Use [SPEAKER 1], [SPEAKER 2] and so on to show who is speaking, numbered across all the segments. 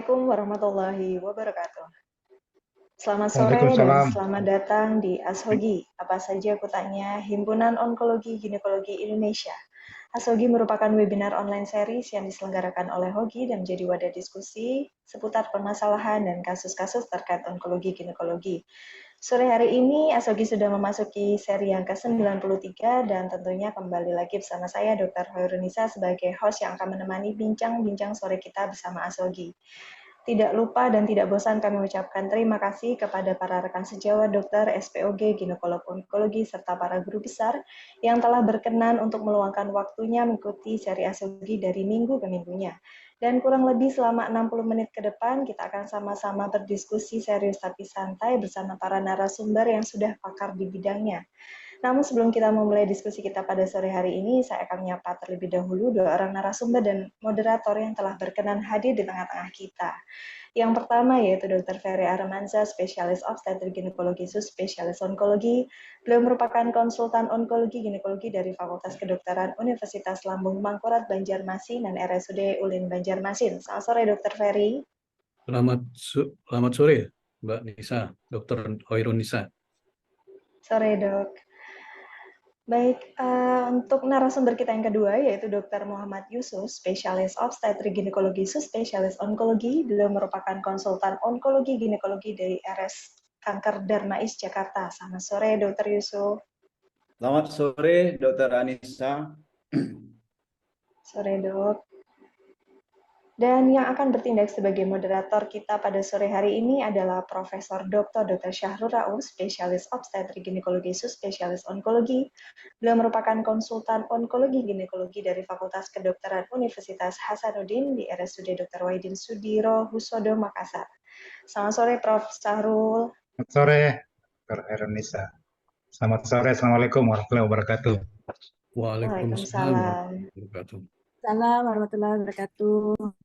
[SPEAKER 1] Assalamualaikum warahmatullahi wabarakatuh. Selamat sore dan
[SPEAKER 2] Waalaikumsalam.
[SPEAKER 1] selamat datang di Ashogi. Apa saja kutanya Himpunan Onkologi Ginekologi Indonesia. Ashogi merupakan webinar online series yang diselenggarakan oleh Hogi dan menjadi wadah diskusi seputar permasalahan dan kasus-kasus terkait onkologi ginekologi. Sore hari ini Ashogi sudah memasuki seri yang ke-93 dan tentunya kembali lagi bersama saya Dr. Hoirunisa sebagai host yang akan menemani bincang-bincang sore kita bersama Ashogi. Tidak lupa dan tidak bosan kami mengucapkan terima kasih kepada para rekan sejawat dokter, SPOG, ginekolog onkologi, serta para guru besar yang telah berkenan untuk meluangkan waktunya mengikuti seri Ashogi dari minggu ke minggunya. Dan kurang lebih selama 60 menit ke depan, kita akan sama-sama berdiskusi serius tapi santai bersama para narasumber yang sudah pakar di bidangnya. Namun sebelum kita memulai diskusi kita pada sore hari ini, saya akan menyapa terlebih dahulu dua orang narasumber dan moderator yang telah berkenan hadir di tengah-tengah kita. Yang pertama yaitu Dr. Ferry Armanza, spesialis obstetrik ginekologi spesialis onkologi. Beliau merupakan konsultan onkologi ginekologi dari Fakultas Kedokteran Universitas Lambung Mangkurat Banjarmasin dan RSUD Ulin Banjarmasin. Selamat sore Dr. Ferry.
[SPEAKER 2] Selamat sore, Mbak Nisa, Dr. Hoirun Nisa.
[SPEAKER 1] Sore dok. Baik, untuk narasumber kita yang kedua yaitu Dr. Muhammad Yusuf, spesialis obstetrik ginekologi spesialis onkologi. Beliau merupakan konsultan onkologi ginekologi dari RS Kanker Darmais Jakarta. Selamat sore, Dr. Yusuf.
[SPEAKER 3] Selamat sore, Dr. Anissa.
[SPEAKER 1] Sore, dok. Dan yang akan bertindak sebagai moderator kita pada sore hari ini adalah Profesor Dr. Syahrul Raus, spesialis obstetrik ginekologi spesialis onkologi. Beliau merupakan konsultan onkologi ginekologi dari Fakultas Kedokteran Universitas Hasanuddin di RSUD Dr. Wahidin Sudiro Husodo, Makassar. Selamat sore, Prof. Syahrul.
[SPEAKER 2] Selamat sore, Dr. Hoirun Nisa. Selamat sore, Assalamualaikum warahmatullahi wabarakatuh.
[SPEAKER 1] Waalaikumsalam.
[SPEAKER 4] Assalamualaikum warahmatullahi wabarakatuh.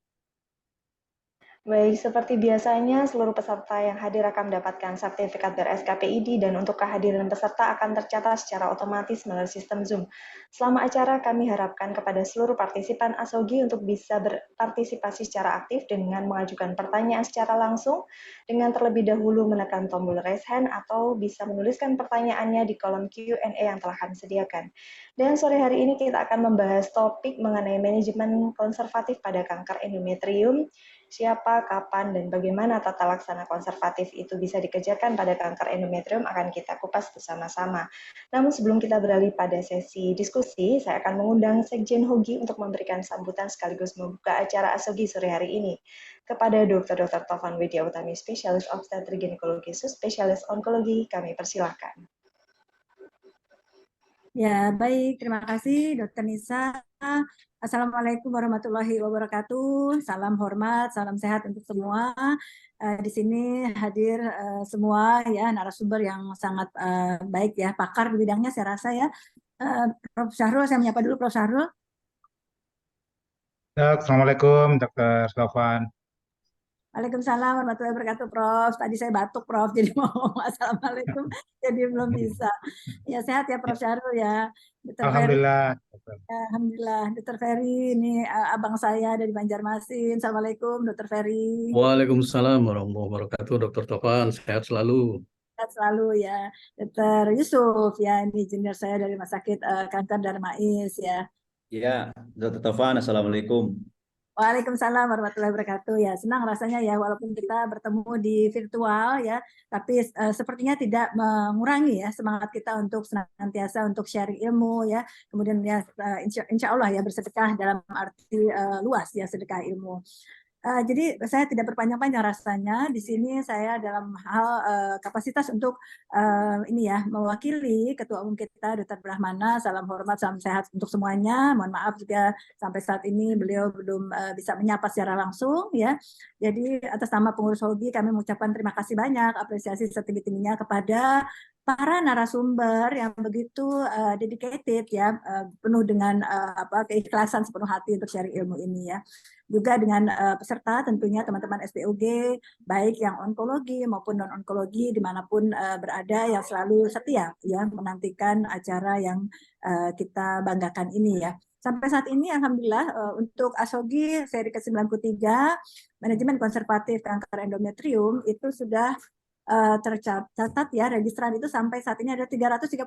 [SPEAKER 1] Baik, seperti biasanya seluruh peserta yang hadir akan mendapatkan sertifikat ber-SKPID dan untuk kehadiran peserta akan tercatat secara otomatis melalui sistem Zoom. Selama acara kami harapkan kepada seluruh partisipan Ashogi untuk bisa berpartisipasi secara aktif dengan mengajukan pertanyaan secara langsung dengan terlebih dahulu menekan tombol raise hand atau bisa menuliskan pertanyaannya di kolom Q&A yang telah kami sediakan. Dan sore hari ini kita akan membahas topik mengenai manajemen konservatif pada kanker endometrium. Siapa, kapan, dan bagaimana tata laksana konservatif itu bisa dikerjakan pada kanker endometrium akan kita kupas bersama-sama. Namun sebelum kita beralih pada sesi diskusi, saya akan mengundang Sekjen Hogi untuk memberikan sambutan sekaligus membuka acara Ashogi sore hari ini. Kepada Dr. Tovan Widya Utami, spesialis obstetrik ginekologi spesialis onkologi, kami persilahkan.
[SPEAKER 4] Ya, baik. Terima kasih, Dr. Nisa. Assalamualaikum warahmatullahi wabarakatuh. Salam hormat, salam sehat untuk semua. Di sini hadir semua ya narasumber yang sangat baik ya, pakar di bidangnya saya rasa ya. Prof. Syahrul, saya menyapa dulu Prof. Syahrul.
[SPEAKER 2] Assalamualaikum, Dr. Tovan.
[SPEAKER 4] Waalaikumsalam warahmatullahi wabarakatuh, Prof. Tadi saya batuk, Prof. Jadi mau ngomong assalamualaikum, jadi belum bisa. Ya sehat ya, Prof. Syahrul ya. Dr. Ferry.
[SPEAKER 2] Alhamdulillah.
[SPEAKER 4] Ya, alhamdulillah, Dr. Ferry, ini abang saya dari Banjarmasin. Assalamualaikum, Dr. Ferry.
[SPEAKER 2] Waalaikumsalam warahmatullahi wabarakatuh, Dr. Tovan. Sehat selalu.
[SPEAKER 4] Sehat selalu ya, Dr. Yusuf ya, ini junior saya dari Rumah Sakit Kanker Darmais ya.
[SPEAKER 3] Ya, Dr. Tovan, Assalamualaikum.
[SPEAKER 4] Waalaikumsalam warahmatullahi wabarakatuh. Ya, senang rasanya ya walaupun kita bertemu di virtual ya, tapi sepertinya tidak mengurangi ya semangat kita untuk senantiasa untuk sharing ilmu ya. Kemudian ya insya Allah ya bersedekah dalam arti luas ya sedekah ilmu. Jadi saya tidak berpanjang-panjang rasanya. Di sini saya dalam hal kapasitas untuk ini ya mewakili Ketua Umum kita Dr. Brahmana. Salam hormat, salam sehat untuk semuanya. Mohon maaf juga sampai saat ini beliau belum bisa menyapa secara langsung ya. Jadi atas nama pengurus Hogi kami mengucapkan terima kasih banyak, apresiasi setinggi-tingginya kepada para narasumber yang begitu dedicated ya, penuh dengan keikhlasan sepenuh hati untuk sharing ilmu ini ya. Juga dengan peserta tentunya teman-teman SPOG, baik yang onkologi maupun non-onkologi dimanapun berada yang selalu setia ya menantikan acara yang kita banggakan ini ya. Sampai saat ini Alhamdulillah untuk ASOGI seri ke-93 manajemen konservatif kanker endometrium itu sudah tercatat ya registran itu sampai saat ini ada 338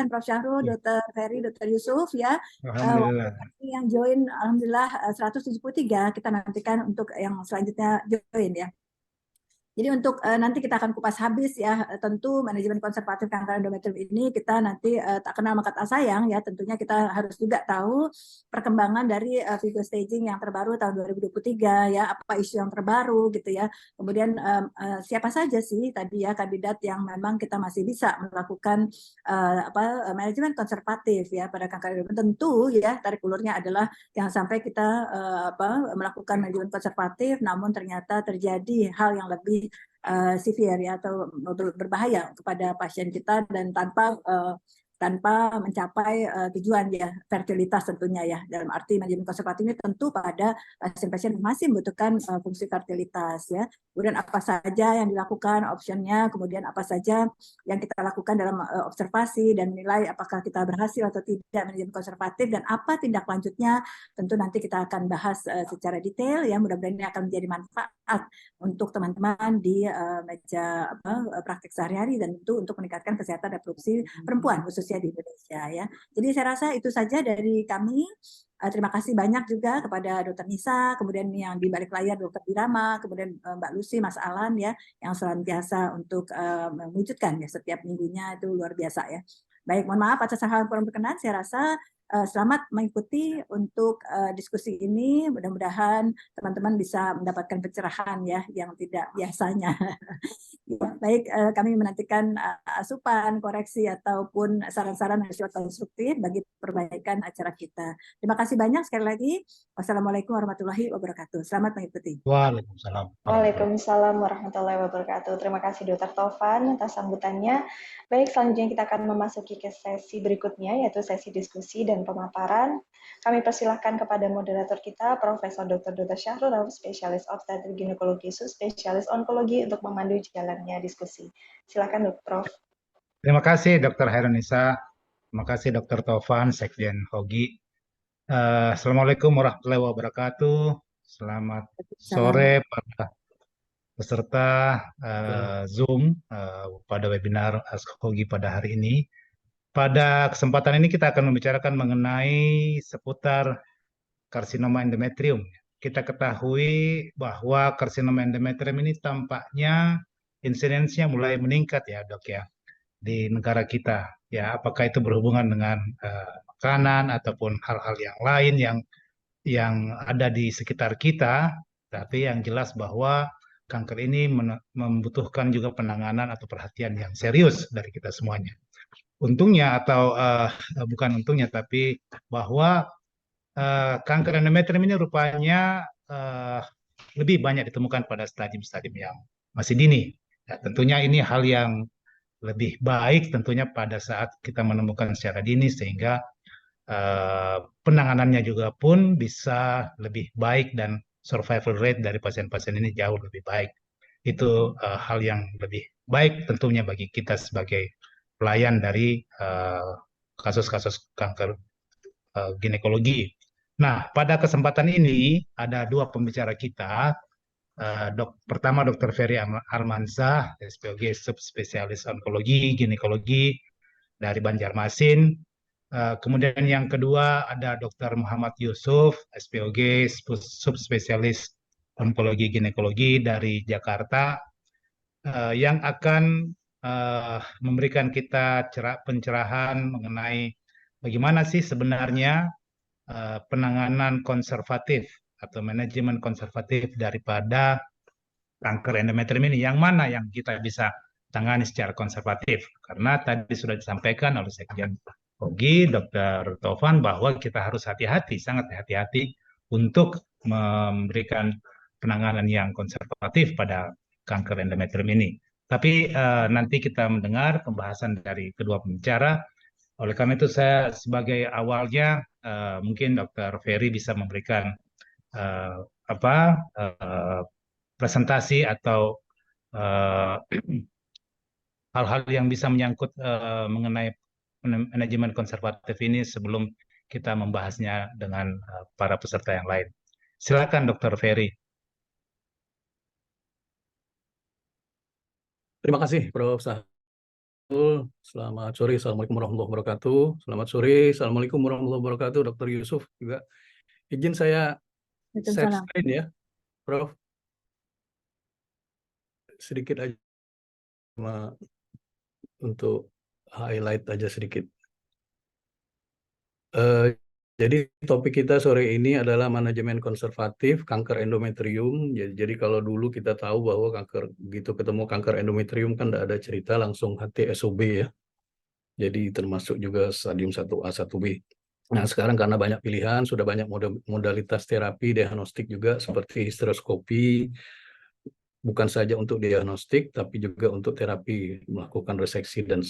[SPEAKER 4] Prof. Syahrul, Dr. Ferry, Dr. Yusuf ya.
[SPEAKER 2] Alhamdulillah.
[SPEAKER 4] Yang join Alhamdulillah 173, kita nantikan untuk yang selanjutnya join ya. Jadi untuk nanti kita akan kupas habis ya, tentu manajemen konservatif kanker endometrium ini kita nanti tak kenal maka tak sayang ya, tentunya kita harus juga tahu perkembangan dari video staging yang terbaru tahun 2023 ya, apa isu yang terbaru gitu ya. Kemudian siapa saja sih tadi ya kandidat yang memang kita masih bisa melakukan manajemen konservatif ya pada kanker endometrium. Tentu ya tarik ulurnya adalah jangan sampai kita melakukan manajemen konservatif namun ternyata terjadi hal yang lebih severe ya atau berbahaya kepada pasien kita dan tanpa mencapai tujuan ya fertilitas tentunya ya, dalam arti manajemen konservatif ini tentu pada pasien-pasien masih membutuhkan fungsi fertilitas ya. Kemudian apa saja yang dilakukan optionnya, kemudian apa saja yang kita lakukan dalam observasi dan menilai apakah kita berhasil atau tidak manajemen konservatif dan apa tindak lanjutnya, tentu nanti kita akan bahas secara detail ya. Mudah-mudahan ini akan menjadi manfaat untuk teman-teman di meja praktik sehari-hari dan tentu untuk meningkatkan kesehatan reproduksi perempuan khususnya di Indonesia ya. Jadi saya rasa itu saja dari kami. Terima kasih banyak juga kepada Dr. Nisa, kemudian yang di balik layar Dr. Birama, kemudian Mbak Lucy, Mas Alan ya, yang senantiasa untuk mewujudkan ya setiap minggunya, itu luar biasa ya. Baik, mohon maaf atas hal yang kurang berkenan. Saya rasa selamat mengikuti untuk diskusi ini. Mudah-mudahan teman-teman bisa mendapatkan pencerahan ya yang tidak biasanya. Ya, baik, kami menantikan asupan, koreksi ataupun saran-saran yang bersifat konstruktif bagi perbaikan acara kita. Terima kasih banyak sekali lagi. Wassalamualaikum warahmatullahi wabarakatuh. Selamat mengikuti.
[SPEAKER 2] Waalaikumsalam.
[SPEAKER 1] Waalaikumsalam warahmatullahi wabarakatuh. Terima kasih Dr. Tovan atas sambutannya. Baik, selanjutnya kita akan memasuki ke sesi berikutnya, yaitu sesi diskusi dan pemaparan. Kami persilahkan kepada moderator kita, Profesor Dr. Syahrul Rauf, spesialis obstetrik ginekologi, subspesialis onkologi, untuk memandu jalannya diskusi. Silakan, Prof.
[SPEAKER 2] Terima kasih Dr. Hairunisa. Terima kasih Dr. Tovan, Sekjen HOGI. Assalamualaikum warahmatullahi wabarakatuh. Selamat sore para peserta Zoom pada webinar HOGI pada hari ini. Pada kesempatan ini kita akan membicarakan mengenai seputar karsinoma endometrium. Kita ketahui bahwa karsinoma endometrium ini tampaknya insidensinya mulai meningkat ya dok ya di negara kita. Ya, apakah itu berhubungan dengan makanan ataupun hal-hal yang lain yang ada di sekitar kita, tapi yang jelas bahwa kanker ini membutuhkan juga penanganan atau perhatian yang serius dari kita semuanya. Untungnya atau bukan untungnya, tapi bahwa kanker endometrium ini rupanya lebih banyak ditemukan pada stadium-stadium yang masih dini. Ya, tentunya ini hal yang lebih baik tentunya pada saat kita menemukan secara dini sehingga penanganannya juga pun bisa lebih baik dan survival rate dari pasien-pasien ini jauh lebih baik. Itu hal yang lebih baik tentunya bagi kita sebagai pelayan dari kasus-kasus kanker ginekologi. Nah, pada kesempatan ini ada dua pembicara kita. Pertama Dr. Ferry Armansyah, SPOG subspesialis onkologi ginekologi dari Banjarmasin. Kemudian yang kedua ada Dr. Muhammad Yusuf, SPOG subspesialis onkologi ginekologi dari Jakarta, yang akan memberikan kita pencerahan mengenai bagaimana sih sebenarnya penanganan konservatif atau manajemen konservatif daripada kanker endometrium ini, yang mana yang kita bisa tangani secara konservatif. Karena tadi sudah disampaikan oleh Sekjen HOGI, Dr. Tovan, bahwa kita harus hati-hati, sangat hati-hati untuk memberikan penanganan yang konservatif pada kanker endometrium ini. Tapi nanti kita mendengar pembahasan dari kedua pembicara. Oleh karena itu saya sebagai awalnya mungkin Dr. Ferry bisa memberikan presentasi atau hal-hal yang bisa menyangkut mengenai manajemen konservatif ini sebelum kita membahasnya dengan para peserta yang lain. Silakan Dr. Ferry.
[SPEAKER 5] Terima kasih, Prof. Sahul. Selamat sore, Assalamualaikum warahmatullahi wabarakatuh. Selamat sore, Assalamualaikum warahmatullahi wabarakatuh. Dr. Yusuf juga. Izin saya share
[SPEAKER 4] Waalaikumsalam.
[SPEAKER 5] screen ya, Prof. Sedikit aja untuk highlight aja sedikit. Jadi topik kita sore ini adalah manajemen konservatif kanker endometrium. Jadi kalau dulu kita tahu bahwa kanker, begitu ketemu kanker endometrium kan tidak ada cerita langsung HTSOB ya. Jadi termasuk juga stadium 1A, 1B. Nah sekarang karena banyak pilihan, sudah banyak modalitas terapi, diagnostik juga seperti histeroskopi, bukan saja untuk diagnostik, tapi juga untuk terapi, melakukan reseksi dan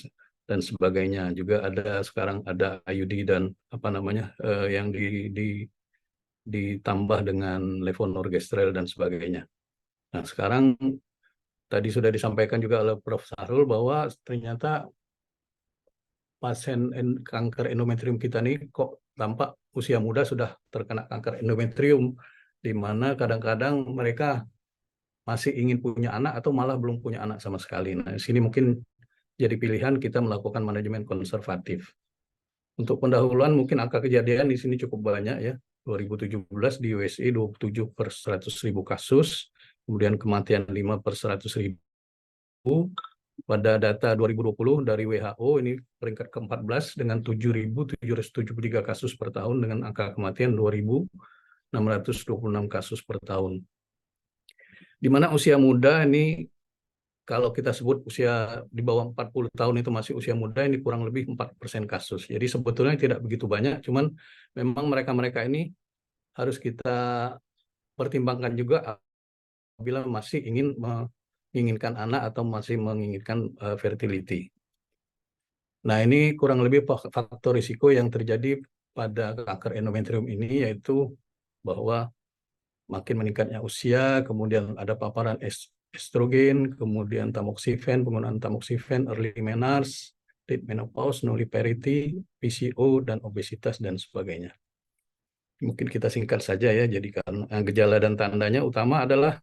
[SPEAKER 5] sebagainya. Juga ada sekarang ada IUD dan apa namanya yang ditambah dengan levonorgestrel dan sebagainya. Nah sekarang tadi sudah disampaikan juga oleh Prof. Sahrul bahwa ternyata pasien kanker endometrium kita nih kok tampak usia muda sudah terkena kanker endometrium, di mana kadang-kadang mereka masih ingin punya anak atau malah belum punya anak sama sekali. Nah, di sini mungkin jadi pilihan kita melakukan manajemen konservatif. Untuk pendahuluan mungkin angka kejadian di sini cukup banyak ya. 2017 di USA 27 per 100.000 kasus, kemudian kematian 5 per 100.000. Pada data 2020 dari WHO ini peringkat ke-14 dengan 7.773 kasus per tahun dengan angka kematian 2.626 kasus per tahun. Di mana usia muda ini kalau kita sebut usia di bawah 40 tahun itu masih usia muda, ini kurang lebih 4% kasus. Jadi sebetulnya tidak begitu banyak, cuman memang mereka-mereka ini harus kita pertimbangkan juga apabila masih ingin menginginkan anak atau masih menginginkan fertility. Nah, ini kurang lebih faktor risiko yang terjadi pada kanker endometrium ini, yaitu bahwa makin meningkatnya usia, kemudian ada paparan estrogen, kemudian tamoxifen, penggunaan tamoxifen, early menarche, late menopause, nulliparity, PCO, dan obesitas, dan sebagainya. Mungkin kita singkat saja ya, jadi karena gejala dan tandanya utama adalah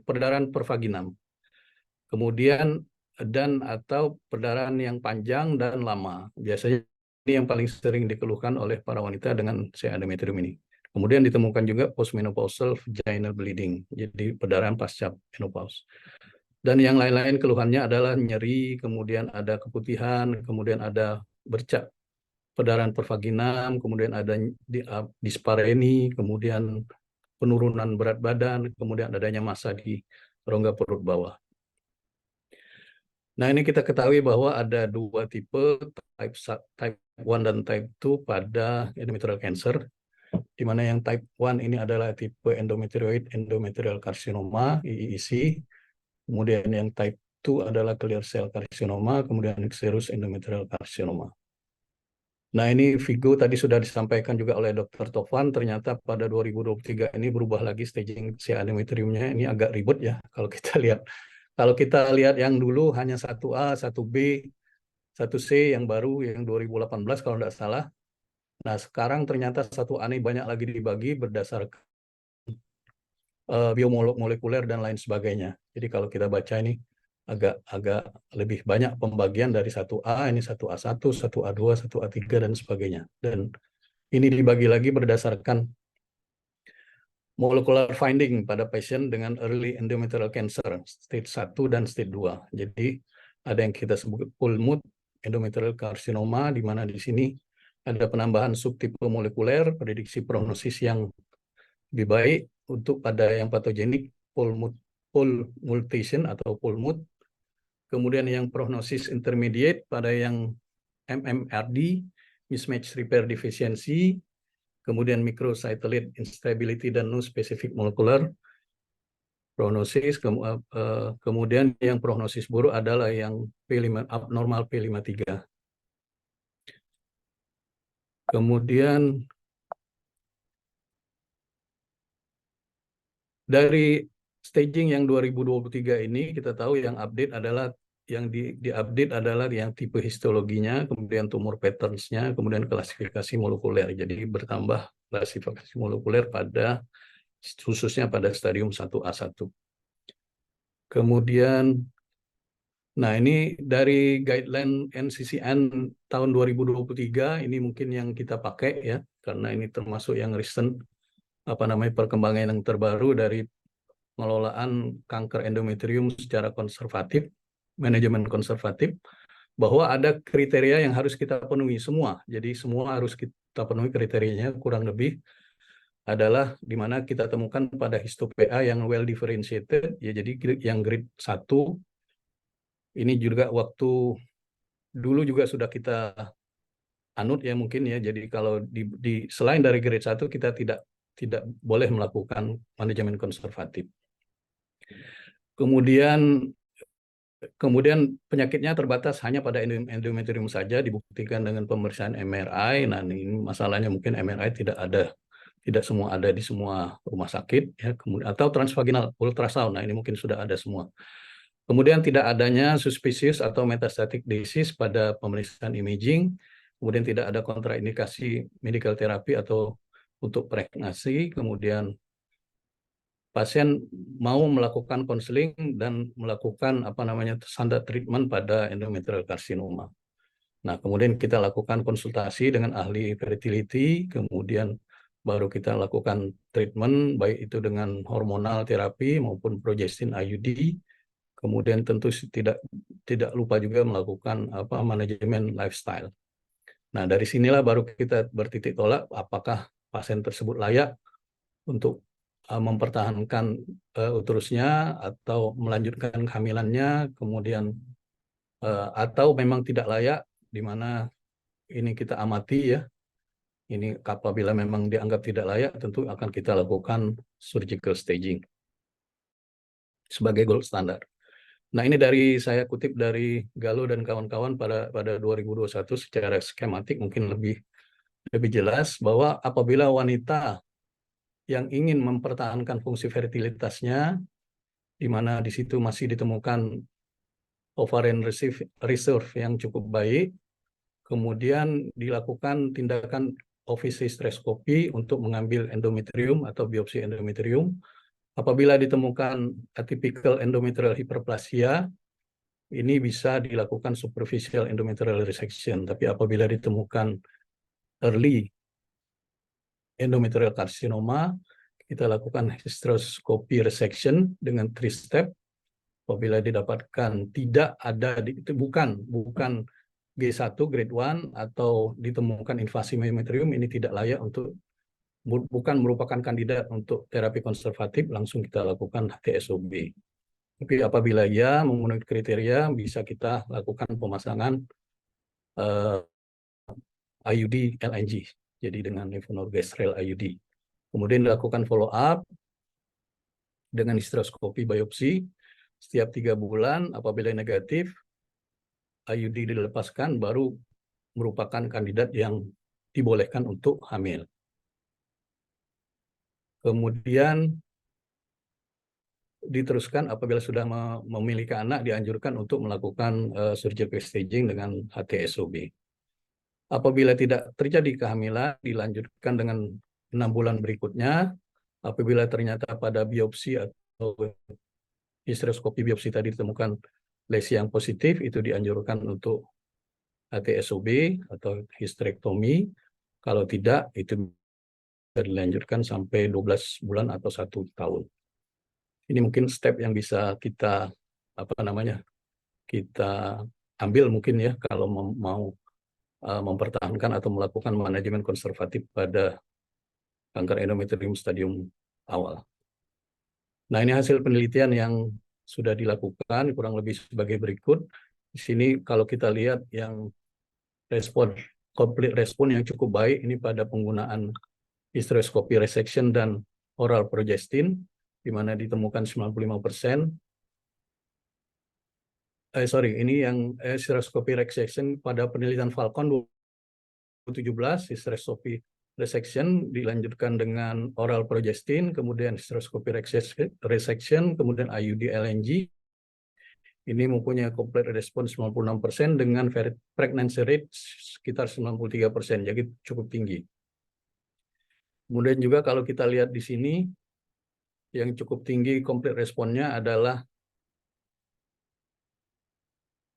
[SPEAKER 5] perdarahan pervaginam. Kemudian dan atau perdarahan yang panjang dan lama. Biasanya ini yang paling sering dikeluhkan oleh para wanita dengan endometrium ini. Kemudian ditemukan juga postmenopausal vaginal bleeding, jadi perdarahan pasca menopause. Dan yang lain-lain keluhannya adalah nyeri, kemudian ada keputihan, kemudian ada bercak perdarahan pervaginam, kemudian ada dispareni, kemudian penurunan berat badan, kemudian adanya massa di rongga perut bawah. Nah, ini kita ketahui bahwa ada dua tipe, type 1 dan type 2 pada endometrial cancer, di mana yang type 1 ini adalah tipe endometrioid endometrial carcinoma, EEC, kemudian yang type 2 adalah clear cell carcinoma, kemudian serous endometrial carcinoma. Nah, ini Vigo tadi sudah disampaikan juga oleh Dr. Tovan, ternyata pada 2023 ini berubah lagi staging si endometriumnya, ini agak ribet ya kalau kita lihat. Kalau kita lihat yang dulu hanya 1A, 1B, 1C yang baru yang 2018 kalau tidak salah. Nah, sekarang ternyata 1A ini banyak lagi dibagi berdasarkan biomolekuler dan lain sebagainya. Jadi kalau kita baca ini agak lebih banyak pembagian dari 1A, ini 1A1, 1A2, 1A3 dan sebagainya. Dan ini dibagi lagi berdasarkan molecular finding pada pasien dengan early endometrial cancer, stage 1 dan stage 2. Jadi ada yang kita sebut pulmut endometrial carcinoma, di mana di sini ada penambahan subtipe molekuler, prediksi prognosis yang lebih baik untuk pada yang patogenik pulmutation atau pulmut. Kemudian yang prognosis intermediate pada yang MMRD, mismatch repair deficiency, kemudian microsatellite instability dan no specific molecular prognosis, kemudian yang prognosis buruk adalah yang P5 abnormal P53. Kemudian dari staging yang 2023 ini kita tahu yang update adalah diupdate adalah yang tipe histologinya, kemudian tumor patterns-nya, kemudian klasifikasi molekuler. Jadi bertambah klasifikasi molekuler pada khususnya pada stadium 1A1. Kemudian, nah ini dari guideline NCCN tahun 2023, ini mungkin yang kita pakai ya, karena ini termasuk yang recent, perkembangan yang terbaru dari pengelolaan kanker endometrium secara konservatif, manajemen konservatif, bahwa ada kriteria yang harus kita penuhi semua. Jadi semua harus kita penuhi kriterianya, kurang lebih adalah di mana kita temukan pada histo-PA yang well differentiated, ya, jadi yang grade 1 ini juga waktu dulu juga sudah kita anut ya mungkin ya. Jadi kalau selain dari grade 1 kita tidak boleh melakukan manajemen konservatif. Kemudian penyakitnya terbatas hanya pada endometrium saja, dibuktikan dengan pemeriksaan MRI. Nah, ini masalahnya mungkin MRI tidak semua ada di semua rumah sakit ya, kemudian atau transvaginal ultrasound. Nah, ini mungkin sudah ada semua. Kemudian tidak adanya suspicious atau metastatic disease pada pemeriksaan imaging. Kemudian tidak ada kontraindikasi medical therapy atau untuk pregnancy. Kemudian pasien mau melakukan konseling dan melakukan standar treatment pada endometrial carcinoma. Nah, kemudian kita lakukan konsultasi dengan ahli fertility, kemudian baru kita lakukan treatment baik itu dengan hormonal terapi maupun progestin IUD. Kemudian tentu tidak lupa juga melakukan manajemen lifestyle. Nah, dari sinilah baru kita bertitik tolak apakah pasien tersebut layak untuk mempertahankan uterusnya atau melanjutkan kehamilannya, kemudian atau memang tidak layak, di mana ini kita amati ya. Ini apabila memang dianggap tidak layak, tentu akan kita lakukan surgical staging sebagai gold standard. Nah, ini saya kutip dari Gallo dan kawan-kawan pada 2021 secara skematik mungkin lebih jelas bahwa apabila wanita yang ingin mempertahankan fungsi fertilitasnya, di mana di situ masih ditemukan ovarian reserve yang cukup baik, kemudian dilakukan tindakan ovihysteroskopi untuk mengambil endometrium atau biopsi endometrium. Apabila ditemukan atypical endometrial hyperplasia, ini bisa dilakukan superficial endometrial resection. Tapi apabila ditemukan early endometrial carcinoma, kita lakukan hysteroscopy resection dengan 3 step. Apabila didapatkan tidak ada, itu bukan G1 grade 1 atau ditemukan invasi endometrium, ini tidak layak untuk, bukan merupakan kandidat untuk terapi konservatif, langsung kita lakukan HTSOB. Tapi apabila ya memenuhi kriteria, bisa kita lakukan pemasangan IUD LNG, jadi dengan levonorgestrel IUD. Kemudian dilakukan follow up dengan hysteroscopy biopsi setiap 3 bulan. Apabila negatif, IUD dilepaskan, baru merupakan kandidat yang dibolehkan untuk hamil. Kemudian diteruskan apabila sudah memiliki anak, dianjurkan untuk melakukan surgical staging dengan HTSOB. Apabila tidak terjadi kehamilan, dilanjutkan dengan 6 bulan berikutnya. Apabila ternyata pada biopsi atau hysteroscopy biopsi tadi ditemukan lesi yang positif, itu dianjurkan untuk HTSOB atau hysterektomi. Kalau tidak, itu bisa dilanjutkan sampai 12 bulan atau 1 tahun. Ini mungkin step yang bisa kita kita ambil mungkin ya kalau mau mempertahankan atau melakukan manajemen konservatif pada kanker endometrium stadium awal. Nah, ini hasil penelitian yang sudah dilakukan kurang lebih sebagai berikut. Di sini kalau kita lihat yang complete respon yang cukup baik ini pada penggunaan hysteroscopy resection dan oral progestin, di mana ditemukan 95%. Ini yang hysteroscopy resection pada penelitian Falcon 2017, hysteroscopy resection dilanjutkan dengan oral progestin, kemudian hysteroscopy resection, kemudian IUD LNG. ini mempunyai complete response 96% dengan pregnancy rate sekitar 93%, jadi cukup tinggi. Kemudian juga kalau kita lihat di sini, yang cukup tinggi complete responnya adalah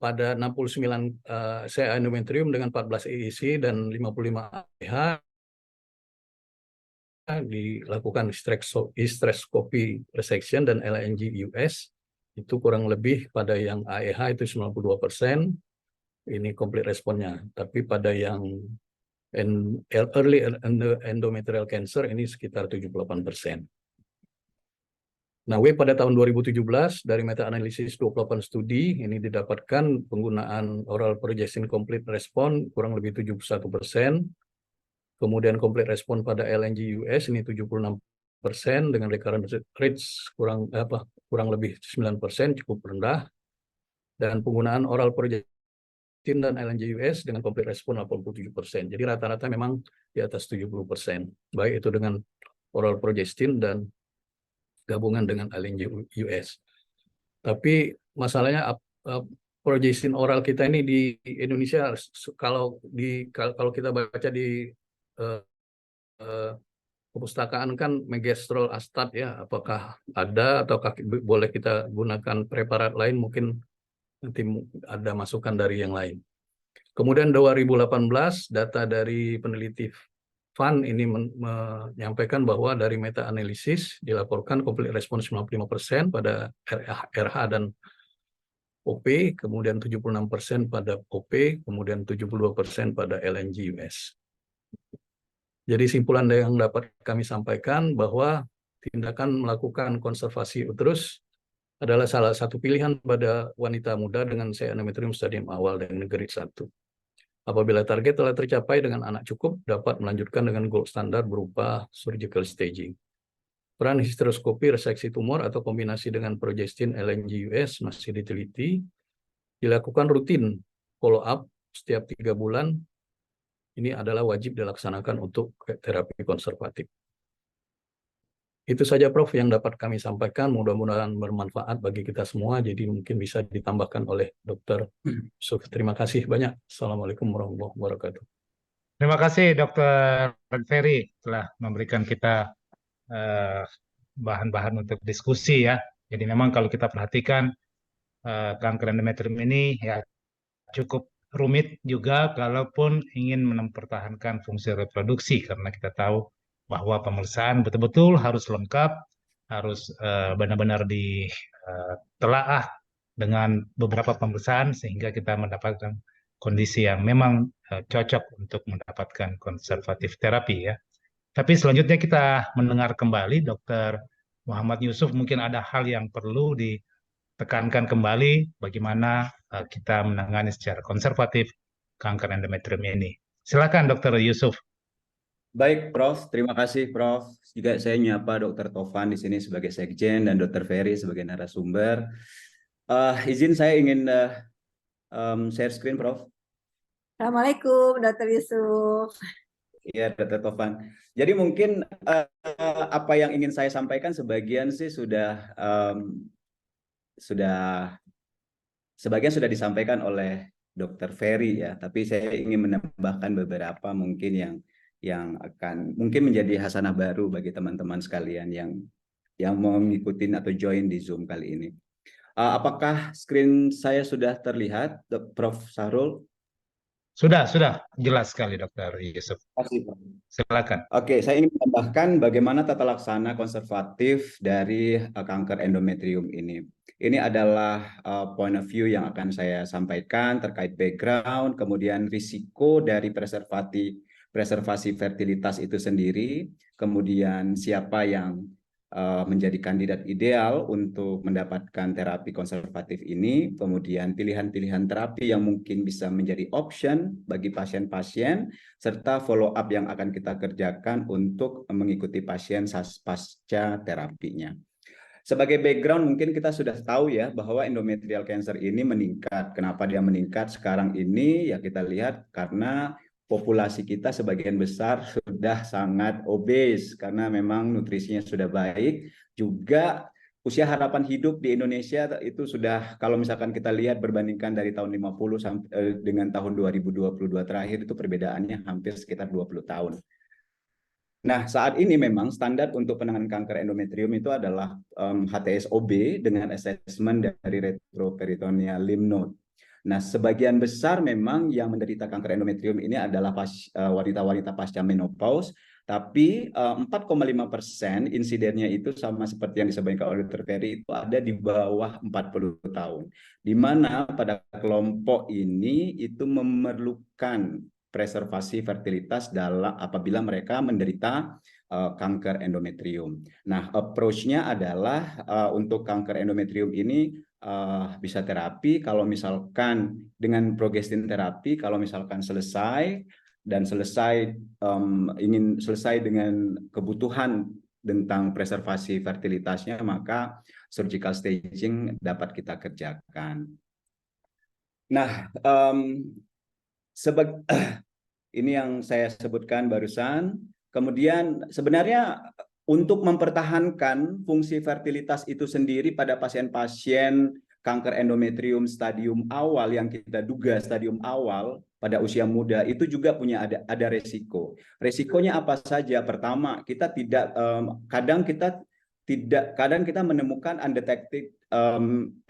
[SPEAKER 5] pada 69 CA endometrium dengan 14 EEC dan 55 AEH dilakukan hysteroscopy resection dan LNG US itu kurang lebih pada yang AEH itu 92%, ini complete responnya. Tapi pada yang early endometrial cancer ini sekitar 78%. Nah, pada tahun 2017 dari meta-analisis 28 studi ini didapatkan penggunaan oral progestin complete response kurang lebih 71%, kemudian complete response pada LNG US ini 76% dengan recurrent rates kurang lebih 9%, cukup rendah, dan penggunaan oral progestin dan LNG US dengan complete response 87%. Jadi rata-rata memang di atas 70%, baik itu dengan oral progestin dan gabungan dengan LNG US. Tapi masalahnya progestin oral kita ini di Indonesia kalau kita baca di perpustakaan kan megestrol astat ya, apakah ada atau boleh kita gunakan preparat lain, mungkin nanti ada masukan dari yang lain. Kemudian 2018 data dari peneliti FUN ini menyampaikan bahwa dari meta-analisis dilaporkan complete response 95% pada RH dan OP, kemudian 76% pada OP, kemudian 72% pada LNG US. Jadi simpulan yang dapat kami sampaikan bahwa tindakan melakukan konservasi uterus adalah salah satu pilihan pada wanita muda dengan CA endometrium stadium awal dan grade 1. Apabila target telah tercapai dengan anak cukup, dapat melanjutkan dengan gold standar berupa surgical staging. Peran hysteroscopy reseksi tumor atau kombinasi dengan progestin LNG US masih diteliti. Dilakukan rutin follow-up setiap 3 bulan. Ini adalah wajib dilaksanakan untuk terapi konservatif. Itu saja Prof yang dapat kami sampaikan, mudah-mudahan bermanfaat bagi kita semua, jadi mungkin bisa ditambahkan oleh Dr. Yusuf. Terima kasih banyak. Assalamualaikum warahmatullahi wabarakatuh.
[SPEAKER 2] Terima kasih Dr. Ferry telah memberikan kita bahan-bahan untuk diskusi ya. Jadi memang kalau kita perhatikan kanker endometrium ini ya cukup rumit juga kalaupun ingin mempertahankan fungsi reproduksi, karena kita tahu bahwa pemeriksaan betul-betul harus lengkap, harus benar-benar ditelaah dengan beberapa pemeriksaan sehingga kita mendapatkan kondisi yang memang cocok untuk mendapatkan konservatif terapi ya. Tapi selanjutnya kita mendengar kembali Dr. Muhammad Yusuf, mungkin ada hal yang perlu ditekankan kembali bagaimana kita menangani secara konservatif kanker endometrium ini. Silakan Dr. Yusuf.
[SPEAKER 3] Baik, Prof. Terima kasih, Prof. Juga saya nyapa Dr. Tovan di sini sebagai sekjen dan Dr. Ferry sebagai narasumber. Izin saya ingin share screen, Prof.
[SPEAKER 4] Assalamualaikum, Dr. Yusuf.
[SPEAKER 3] Iya, Dr. Tovan. Jadi mungkin apa yang ingin saya sampaikan sebagian sih sebagian sudah disampaikan oleh Dr. Ferry ya. Tapi saya ingin menambahkan beberapa mungkin yang akan mungkin menjadi hasanah baru bagi teman-teman sekalian yang mau mengikuti atau join di Zoom kali ini. Apakah screen saya sudah terlihat, Prof. Sahrul?
[SPEAKER 2] Sudah jelas sekali Dr. Yusuf.
[SPEAKER 3] Terima kasih, Prof.
[SPEAKER 2] Silakan.
[SPEAKER 3] Oke, saya ingin menambahkan bagaimana tata laksana konservatif dari kanker endometrium ini. Ini adalah point of view yang akan saya sampaikan terkait background, kemudian risiko dari preservasi fertilitas itu sendiri, kemudian siapa yang menjadi kandidat ideal untuk mendapatkan terapi konservatif ini, kemudian pilihan-pilihan terapi yang mungkin bisa menjadi option bagi pasien-pasien, serta follow up yang akan kita kerjakan untuk mengikuti pasien pasca terapinya. Sebagai background mungkin kita sudah tahu ya bahwa endometrial cancer ini meningkat. Kenapa dia meningkat sekarang ini? Ya kita lihat karena populasi kita sebagian besar sudah sangat obes karena memang nutrisinya sudah baik, juga usia harapan hidup di Indonesia itu sudah, kalau misalkan kita lihat berbandingkan dari tahun 50 sampai dengan tahun 2022 terakhir, itu perbedaannya hampir sekitar 20 tahun. Nah, saat ini memang standar untuk penanganan kanker endometrium itu adalah HTSOB dengan asesmen dari retroperitoneal lymph node. Nah, sebagian besar memang yang menderita kanker endometrium ini adalah wanita-wanita pasca menopause, tapi 4,5% insidennya itu sama seperti yang disampaikan oleh Dr. Ferry, itu ada di bawah 40 tahun. Di mana pada kelompok ini itu memerlukan preservasi fertilitas apabila mereka menderita kanker endometrium. Nah, approach-nya adalah untuk kanker endometrium ini bisa terapi kalau misalkan dengan progestin terapi, kalau misalkan selesai ingin selesai dengan kebutuhan tentang preservasi fertilitasnya, maka surgical staging dapat kita kerjakan. Nah, ini yang saya sebutkan barusan. Kemudian sebenarnya untuk mempertahankan fungsi fertilitas itu sendiri pada pasien-pasien kanker endometrium stadium awal yang kita duga stadium awal pada usia muda itu juga ada resiko. Resikonya apa saja? Pertama, kita tidak kadang kita menemukan undetected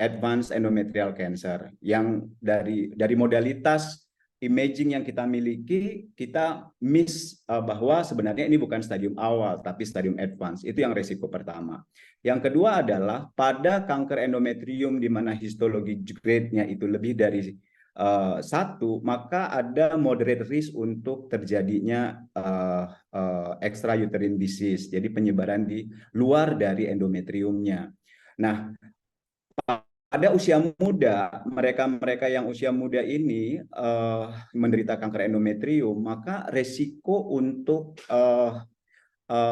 [SPEAKER 3] advanced endometrial cancer yang dari modalitas imaging yang kita miliki, kita miss bahwa sebenarnya ini bukan stadium awal, tapi stadium advance. Itu yang resiko pertama. Yang kedua adalah pada kanker endometrium di mana histologi grade-nya itu lebih dari 1, maka ada moderate risk untuk terjadinya extrauterine disease, jadi penyebaran di luar dari endometriumnya. Nah, pada usia muda, mereka yang usia muda ini menderita kanker endometrium, maka resiko untuk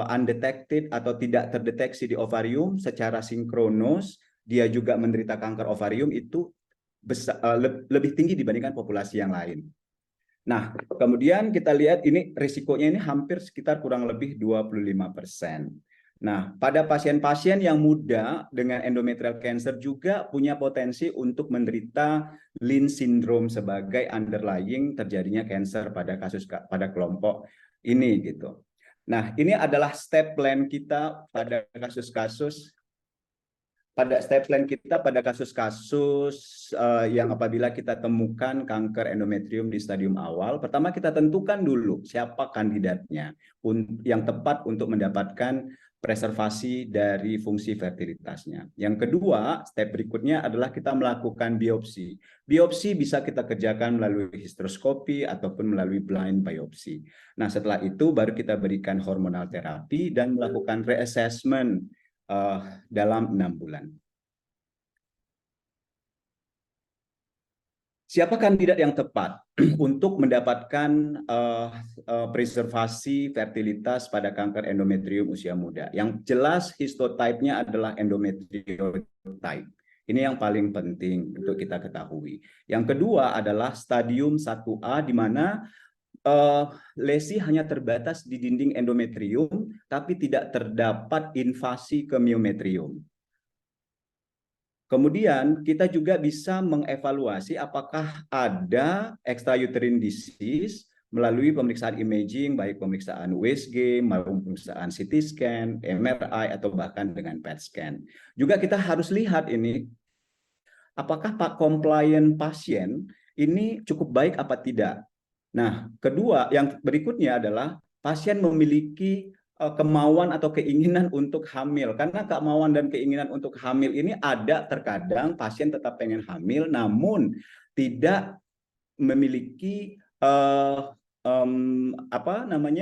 [SPEAKER 3] undetected atau tidak terdeteksi di ovarium secara sinkronos, dia juga menderita kanker ovarium itu lebih tinggi dibandingkan populasi yang lain. Nah, kemudian kita lihat ini risikonya ini hampir sekitar kurang lebih 25%. Nah, pada pasien-pasien yang muda dengan endometrial cancer juga punya potensi untuk menderita Lynch syndrome sebagai underlying terjadinya cancer pada kelompok ini gitu. Nah, ini adalah step plan kita pada kasus-kasus yang apabila kita temukan kanker endometrium di stadium awal. Pertama, kita tentukan dulu siapa kandidatnya yang tepat untuk mendapatkan preservasi dari fungsi fertilitasnya. Yang kedua, step berikutnya adalah kita melakukan biopsi. Biopsi bisa kita kerjakan melalui hysteroscopy ataupun melalui blind biopsi. Nah, setelah itu baru kita berikan hormonal terapi dan melakukan reassessment dalam 6 bulan. Siapa kandidat yang tepat untuk mendapatkan preservasi fertilitas pada kanker endometrium usia muda? Yang jelas histotype-nya adalah endometriotype. Ini yang paling penting untuk kita ketahui. Yang kedua adalah stadium 1A, di mana lesi hanya terbatas di dinding endometrium, tapi tidak terdapat invasi ke myometrium. Kemudian kita juga bisa mengevaluasi apakah ada extrauterine disease melalui pemeriksaan imaging, baik pemeriksaan USG, maupun pemeriksaan CT scan, MRI, atau bahkan dengan PET scan. Juga kita harus lihat ini, apakah compliant pasien ini cukup baik apa tidak. Nah, kedua, yang berikutnya adalah pasien memiliki kemauan atau keinginan untuk hamil. Karena kemauan dan keinginan untuk hamil ini ada, terkadang pasien tetap pengen hamil namun tidak memiliki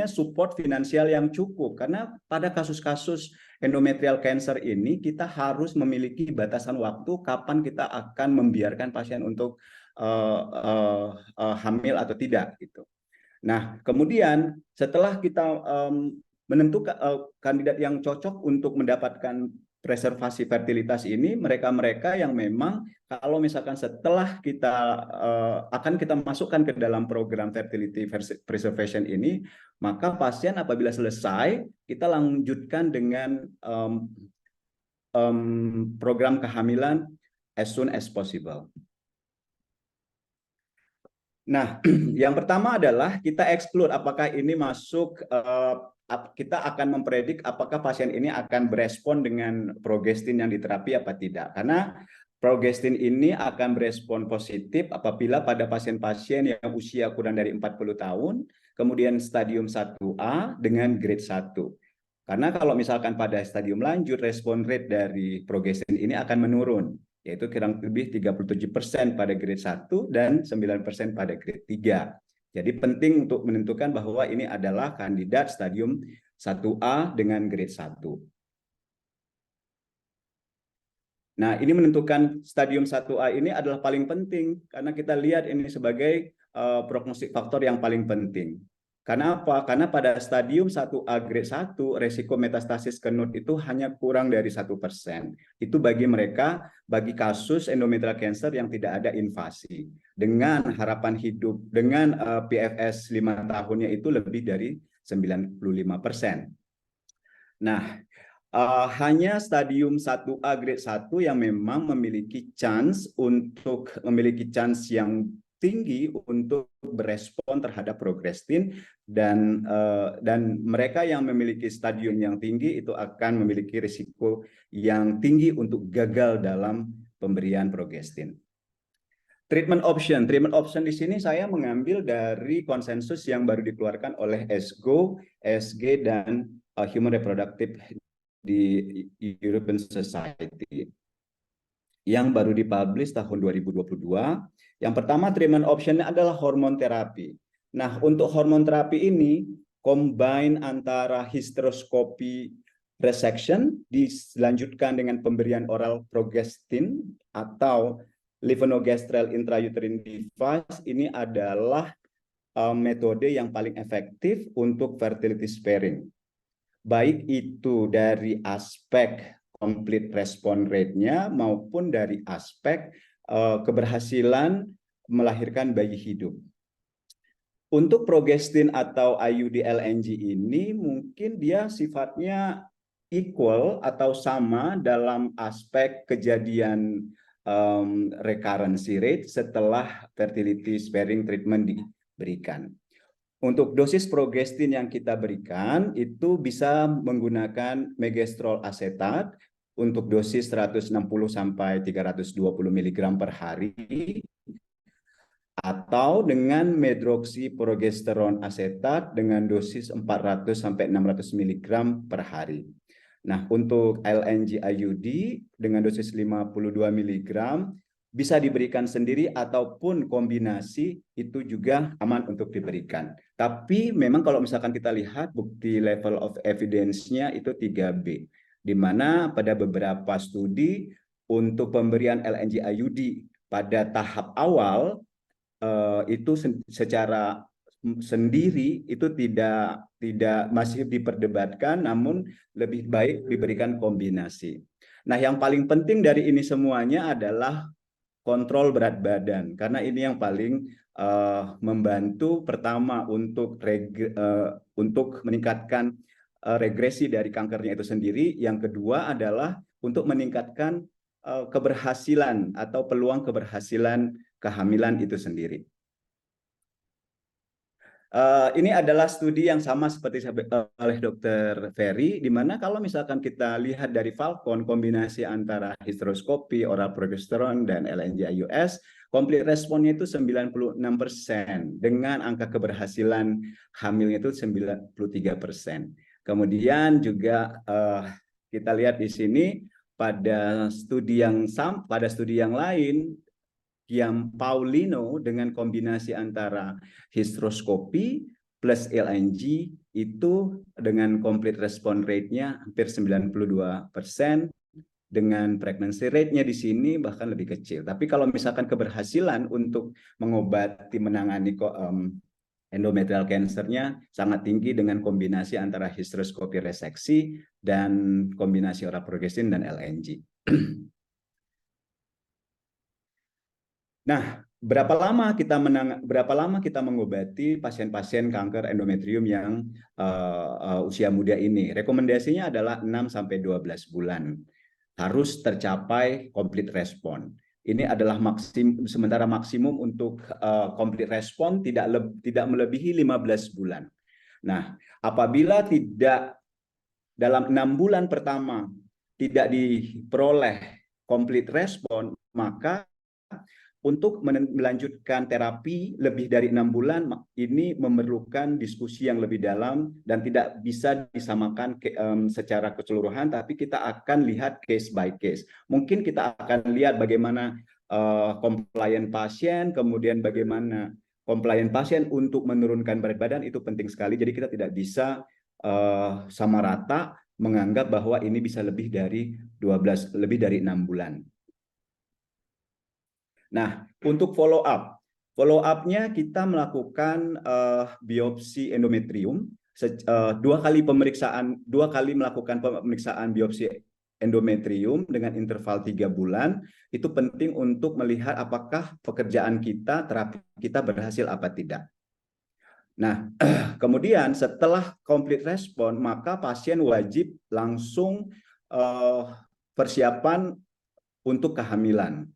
[SPEAKER 3] support finansial yang cukup. Karena pada kasus-kasus endometrial cancer ini kita harus memiliki batasan waktu kapan kita akan membiarkan pasien untuk hamil atau tidak gitu. Nah, kemudian setelah kita menentukan kandidat yang cocok untuk mendapatkan preservasi fertilitas ini, mereka-mereka yang memang kalau misalkan setelah akan kita masukkan ke dalam program fertility preservation ini, maka pasien apabila selesai kita lanjutkan dengan program kehamilan as soon as possible. Nah, yang pertama adalah kita explore apakah ini masuk, kita akan mempredik apakah pasien ini akan berespon dengan progestin yang diterapi apa tidak. Karena progestin ini akan berespon positif apabila pada pasien-pasien yang usia kurang dari 40 tahun, kemudian stadium 1A dengan grade 1. Karena kalau misalkan pada stadium lanjut, respon rate dari progestin ini akan menurun, yaitu kurang lebih 37% pada grade 1 dan 9% pada grade 3. Jadi penting untuk menentukan bahwa ini adalah kandidat stadium 1A dengan grade 1. Nah, ini menentukan stadium 1A ini adalah paling penting karena kita lihat ini sebagai prognostik faktor yang paling penting. Karena apa? Karena pada stadium 1A grade 1, resiko metastasis ke node itu hanya kurang dari 1%. Itu bagi mereka, bagi kasus endometrial cancer yang tidak ada invasi. Dengan harapan hidup, dengan PFS 5 tahunnya itu lebih dari 95%. Nah, hanya stadium 1A grade 1 yang memang memiliki chance yang tinggi untuk berespon terhadap progestin dan mereka yang memiliki stadium yang tinggi itu akan memiliki risiko yang tinggi untuk gagal dalam pemberian progestin. Treatment option di sini saya mengambil dari konsensus yang baru dikeluarkan oleh ESGO, ESG dan Human Reproductive di European Society yang baru dipublish tahun 2022. Yang pertama treatment option adalah hormon terapi. Nah, untuk hormon terapi ini combine antara hysteroscopy resection dilanjutkan dengan pemberian oral progestin atau levonorgestrel intrauterine device. Ini adalah metode yang paling efektif untuk fertility sparing. Baik itu dari aspek complete response rate-nya maupun dari aspek keberhasilan melahirkan bayi hidup. Untuk progestin atau IUD LNG ini mungkin dia sifatnya equal atau sama dalam aspek kejadian recurrency rate setelah fertility sparing treatment diberikan. Untuk dosis progestin yang kita berikan itu bisa menggunakan megestrol asetat untuk dosis 160 sampai 320 mg per hari atau dengan medroksiprogesteron asetat dengan dosis 400 sampai 600 mg per hari. Nah, untuk LNG IUD dengan dosis 52 mg bisa diberikan sendiri ataupun kombinasi, itu juga aman untuk diberikan. Tapi memang kalau misalkan kita lihat bukti level of evidence-nya itu 3B, di mana pada beberapa studi untuk pemberian LNG IUD pada tahap awal itu secara sendiri itu tidak masih diperdebatkan, namun lebih baik diberikan kombinasi. Nah, yang paling penting dari ini semuanya adalah kontrol berat badan, karena ini yang paling membantu pertama untuk meningkatkan regresi dari kankernya itu sendiri. Yang kedua adalah untuk meningkatkan keberhasilan atau peluang keberhasilan kehamilan itu sendiri. Ini adalah studi yang sama seperti oleh Dr. Ferry, di mana kalau misalkan kita lihat dari Falcon, kombinasi antara hysteroscopy, oral progesteron, dan LNG IUS, complete responnya itu 96%, dengan angka keberhasilan hamilnya itu 93%. Kemudian juga kita lihat di sini pada studi yang lain, yang Paulino dengan kombinasi antara hysteroscopy plus LNG itu dengan complete response rate-nya hampir 92%, dengan pregnancy rate-nya di sini bahkan lebih kecil. Tapi kalau misalkan keberhasilan untuk mengobati, menangani endometrial cancer-nya sangat tinggi dengan kombinasi antara hysteroscopy reseksi dan kombinasi oral progestin dan LNG. Nah, berapa lama kita mengobati pasien-pasien kanker endometrium yang usia muda ini? Rekomendasinya adalah 6 sampai 12 bulan. harus tercapai complete respon. Ini adalah sementara maksimum untuk complete respon tidak melebihi 15 bulan. Nah, apabila tidak dalam 6 bulan pertama tidak diperoleh complete respon, maka untuk melanjutkan terapi lebih dari 6 bulan ini memerlukan diskusi yang lebih dalam dan tidak bisa disamakan secara keseluruhan, tapi kita akan lihat case by case. Mungkin kita akan lihat bagaimana compliant pasien, kemudian bagaimana compliant pasien untuk menurunkan berat badan, itu penting sekali. Jadi kita tidak bisa sama rata menganggap bahwa ini bisa lebih dari 6 bulan. Nah, untuk follow up-nya kita melakukan biopsi endometrium, 2 kali melakukan pemeriksaan biopsi endometrium dengan interval 3 bulan. Itu penting untuk melihat apakah pekerjaan kita, terapi kita berhasil apa tidak. Nah, kemudian setelah complete respon, maka pasien wajib langsung persiapan untuk kehamilan.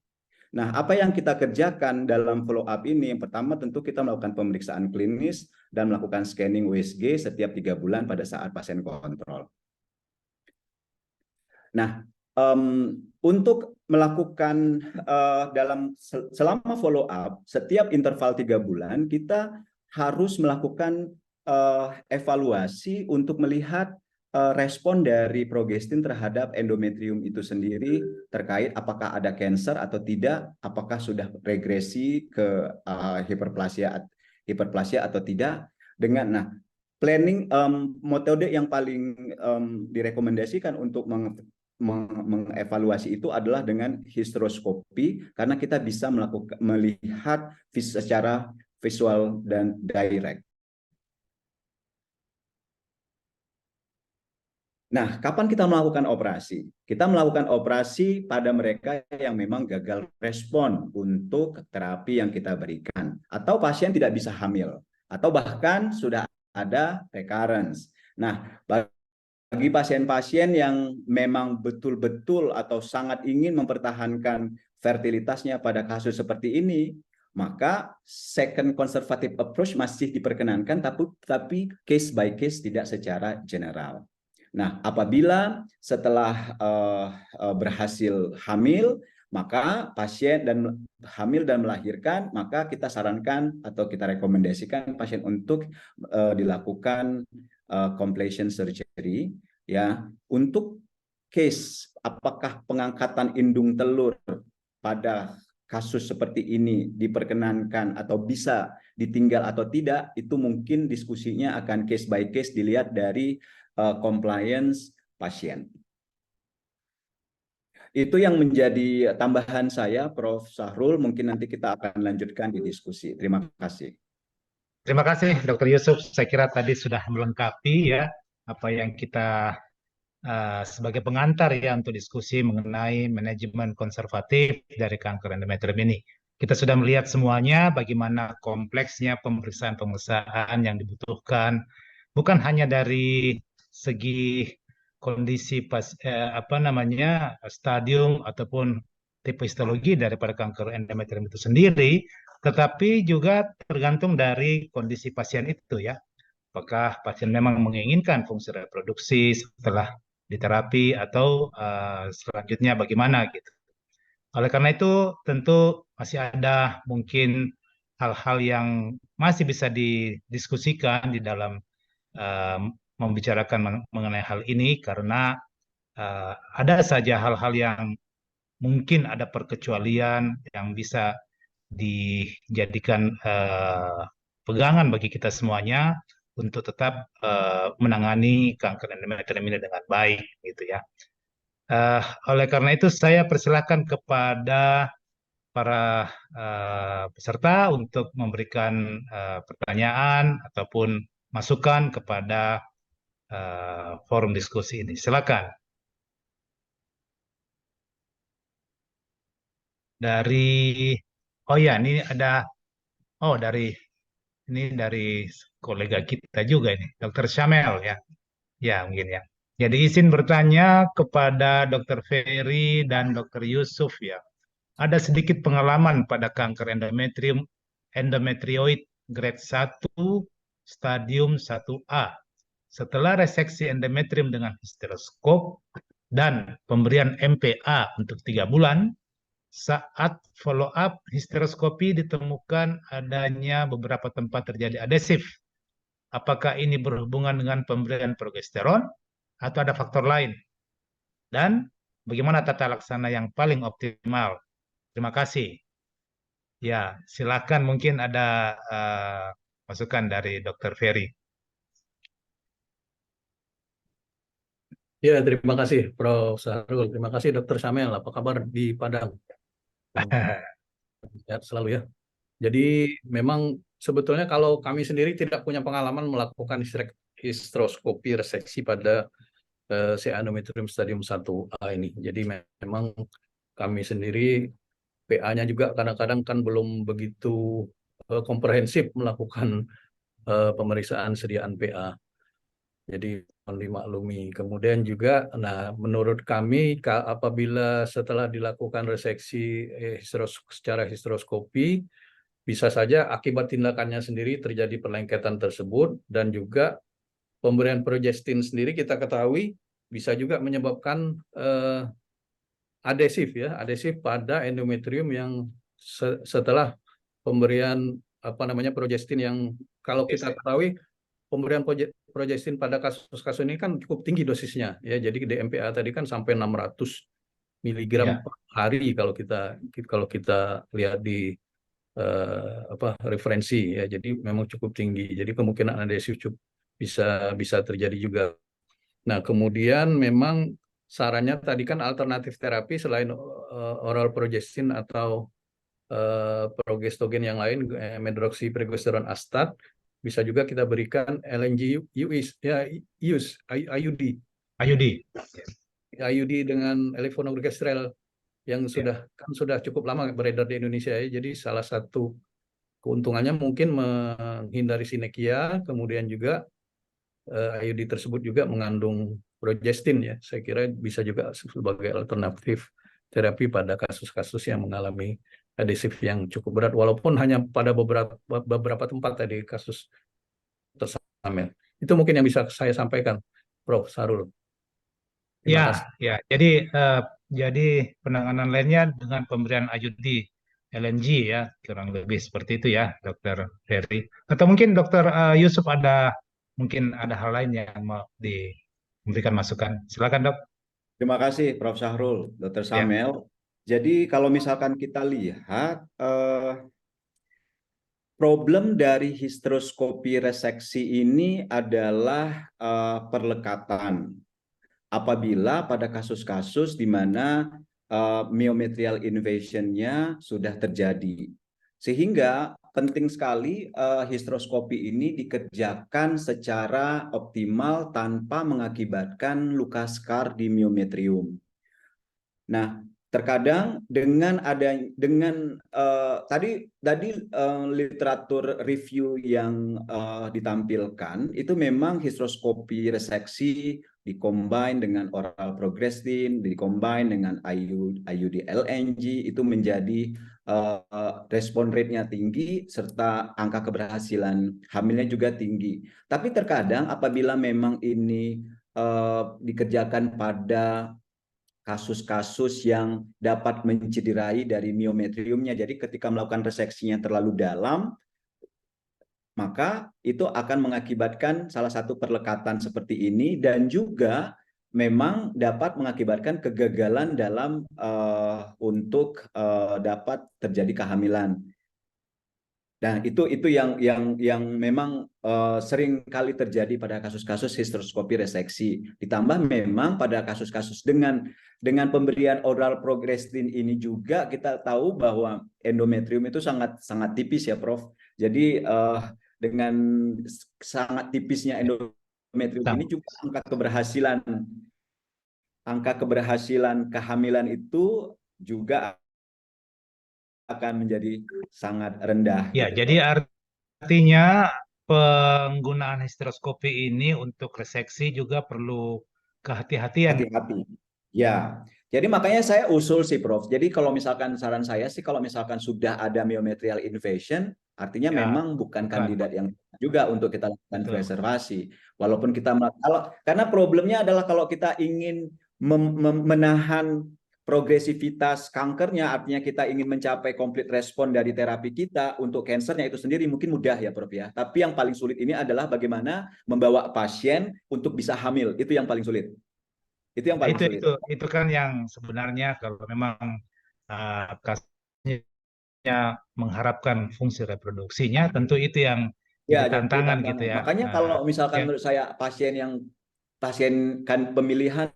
[SPEAKER 3] Nah, apa yang kita kerjakan dalam follow up ini? Yang pertama tentu kita melakukan pemeriksaan klinis dan melakukan scanning USG setiap 3 bulan pada saat pasien kontrol. Nah, untuk melakukan selama follow up setiap interval 3 bulan kita harus melakukan evaluasi untuk melihat respon dari progestin terhadap endometrium itu sendiri terkait apakah ada cancer atau tidak, apakah sudah regresi ke hiperplasia atau tidak. Planning metode yang paling direkomendasikan untuk mengevaluasi itu adalah dengan hysteroscopy, karena kita bisa melihat secara visual dan direct. Nah, kapan kita melakukan operasi? Kita melakukan operasi pada mereka yang memang gagal respon untuk terapi yang kita berikan, atau pasien tidak bisa hamil, atau bahkan sudah ada recurrence. Nah, bagi pasien-pasien yang memang betul-betul atau sangat ingin mempertahankan fertilitasnya pada kasus seperti ini, maka second conservative approach masih diperkenankan, tapi case by case, tidak secara general. Nah, apabila setelah berhasil hamil, maka pasien hamil dan melahirkan, maka kita sarankan atau kita rekomendasikan pasien untuk dilakukan completion surgery, ya, untuk case apakah pengangkatan indung telur pada kasus seperti ini diperkenankan atau bisa ditinggal atau tidak, itu mungkin diskusinya akan case by case dilihat dari compliance pasien. Itu yang menjadi tambahan saya, Prof. Sahrul. Mungkin nanti kita akan lanjutkan di diskusi. Terima kasih.
[SPEAKER 2] Terima kasih, Dr. Yusuf. Saya kira tadi sudah melengkapi ya apa yang kita sebagai pengantar ya untuk diskusi mengenai manajemen konservatif dari kanker endometrium ini. Kita sudah melihat semuanya bagaimana kompleksnya pemeriksaan-pemeriksaan yang dibutuhkan, bukan hanya dari segi kondisi stadium ataupun tipe histologi daripada kanker endometrium itu sendiri, tetapi juga tergantung dari kondisi pasien itu ya. Apakah pasien memang menginginkan fungsi reproduksi setelah diterapi atau selanjutnya bagaimana gitu. Oleh karena itu tentu masih ada mungkin hal-hal yang masih bisa didiskusikan di dalam membicarakan mengenai hal ini, karena ada saja hal-hal yang mungkin ada perkecualian yang bisa dijadikan pegangan bagi kita semuanya untuk tetap menangani kanker endometrium ini dengan baik, gitu ya. Oleh karena itu saya persilakan kepada para peserta untuk memberikan pertanyaan ataupun masukan kepada forum diskusi ini. Silakan. Ini dari kolega kita juga ini, Dr. Syamel ya. Ya, mungkin ya. Jadi izin bertanya kepada Dr. Ferry dan Dr. Yusuf ya. Ada sedikit pengalaman pada kanker endometrioid grade 1 stadium 1A. Setelah reseksi endometrium dengan histeroskop dan pemberian MPA untuk 3 bulan, saat follow up histeroskopi ditemukan adanya beberapa tempat terjadi adesif. Apakah ini berhubungan dengan pemberian progesteron atau ada faktor lain? Dan bagaimana tata laksana yang paling optimal? Terima kasih. Ya, silakan mungkin ada masukan dari Dr. Ferry.
[SPEAKER 5] Ya, terima kasih Prof. Sahrul. Terima kasih Dr. Syamel. Apa kabar di Padang? Sehat selalu ya. Jadi memang sebetulnya kalau kami sendiri tidak punya pengalaman melakukan histeroskopi reseksi pada si endometrium stadium 1A ini. Jadi memang kami sendiri PA-nya juga kadang-kadang kan belum begitu komprehensif melakukan pemeriksaan sediaan PA. Jadi mohon dimaklumi. Kemudian juga, nah menurut kami apabila setelah dilakukan reseksi secara histeroskopi, bisa saja akibat tindakannya sendiri terjadi perlengketan tersebut, dan juga pemberian progestin sendiri kita ketahui bisa juga menyebabkan adesif pada endometrium yang setelah pemberian progestin, yang kalau kita ketahui pemberian progestin pada kasus-kasus ini kan cukup tinggi dosisnya ya. Jadi DMPA tadi kan sampai 600 miligram per hari kalau kita lihat di referensi ya. Jadi memang cukup tinggi. Jadi kemungkinan adesif bisa terjadi juga. Nah, kemudian memang sarannya tadi kan alternatif terapi selain oral progestin atau progestogen yang lain, medroxyprogesterone astat, bisa juga kita berikan LNG IUD dengan levonorgestrel yang sudah cukup lama beredar di Indonesia ya. Jadi salah satu keuntungannya mungkin menghindari sinekia, kemudian juga IUD tersebut juga mengandung progestin ya. Saya kira bisa juga sebagai alternatif terapi pada kasus-kasus yang mengalami adesif yang cukup berat, walaupun hanya pada beberapa tempat tadi kasus tersamel. Itu mungkin yang bisa saya sampaikan, Prof. Sahrul. Terima kasih.
[SPEAKER 2] Ya. Jadi penanganan lainnya dengan pemberian IUD LNG ya, kurang lebih seperti itu ya, Dr. Ferry. Atau mungkin Dr. Yusuf mungkin ada hal lain yang mau diberikan masukan. Silakan, Dok.
[SPEAKER 3] Terima kasih Prof. Sahrul, Dr. Syamel. Jadi kalau misalkan kita lihat problem dari histeroskopi reseksi ini adalah perlekatan. Apabila pada kasus-kasus di mana myometrial invasion-nya sudah terjadi. Sehingga penting sekali histeroskopi ini dikerjakan secara optimal tanpa mengakibatkan luka skar di myometrium. Nah, terkadang tadi literatur review yang ditampilkan itu memang histeroskopi reseksi dikombin dengan oral progestin, dikombin dengan IUD LNG, itu menjadi respon rate-nya tinggi serta angka keberhasilan hamilnya juga tinggi. Tapi terkadang apabila memang ini dikerjakan pada kasus-kasus yang dapat mencederai dari myometriumnya. Jadi ketika melakukan reseksinya terlalu dalam, maka itu akan mengakibatkan salah satu perlekatan seperti ini, dan juga memang dapat mengakibatkan kegagalan dalam untuk dapat terjadi kehamilan. Nah, itu yang memang sering kali terjadi pada kasus-kasus histeroskopi reseksi. Ditambah memang pada kasus-kasus dengan pemberian oral progestin ini juga kita tahu bahwa endometrium itu sangat tipis ya, Prof. Jadi dengan sangat tipisnya endometrium ini juga angka keberhasilan kehamilan itu juga akan menjadi sangat rendah.
[SPEAKER 2] Ya, jadi artinya penggunaan histeroskopi ini untuk reseksi juga perlu kehati-hatian.
[SPEAKER 3] Hati-hati. Ya, jadi makanya saya usul sih Prof. Jadi kalau misalkan saran saya sih kalau misalkan sudah ada myometrial invasion, artinya
[SPEAKER 2] Ya,
[SPEAKER 3] memang bukan
[SPEAKER 2] bukan.
[SPEAKER 3] kandidat yang juga untuk kita lakukan
[SPEAKER 2] Betul.
[SPEAKER 3] preservasi. Walaupun kita kalau karena problemnya adalah kalau kita ingin menahan progresivitas kankernya, artinya kita ingin mencapai complete respon dari terapi kita untuk kansernya itu sendiri mungkin mudah ya Prof ya. Tapi yang paling sulit ini adalah bagaimana membawa pasien untuk bisa hamil. Itu yang paling sulit. Itu yang
[SPEAKER 2] Nah,
[SPEAKER 3] paling sulit.
[SPEAKER 2] itu kan yang sebenarnya kalau memang kasusnya mengharapkan fungsi reproduksinya, tentu itu yang
[SPEAKER 3] Ya,
[SPEAKER 2] jadi
[SPEAKER 3] jadi
[SPEAKER 2] tantangan gitu
[SPEAKER 3] tantangan.
[SPEAKER 2] ya.
[SPEAKER 3] Makanya kalau misalkan
[SPEAKER 2] Ya,
[SPEAKER 3] menurut saya pasien kan pemilihan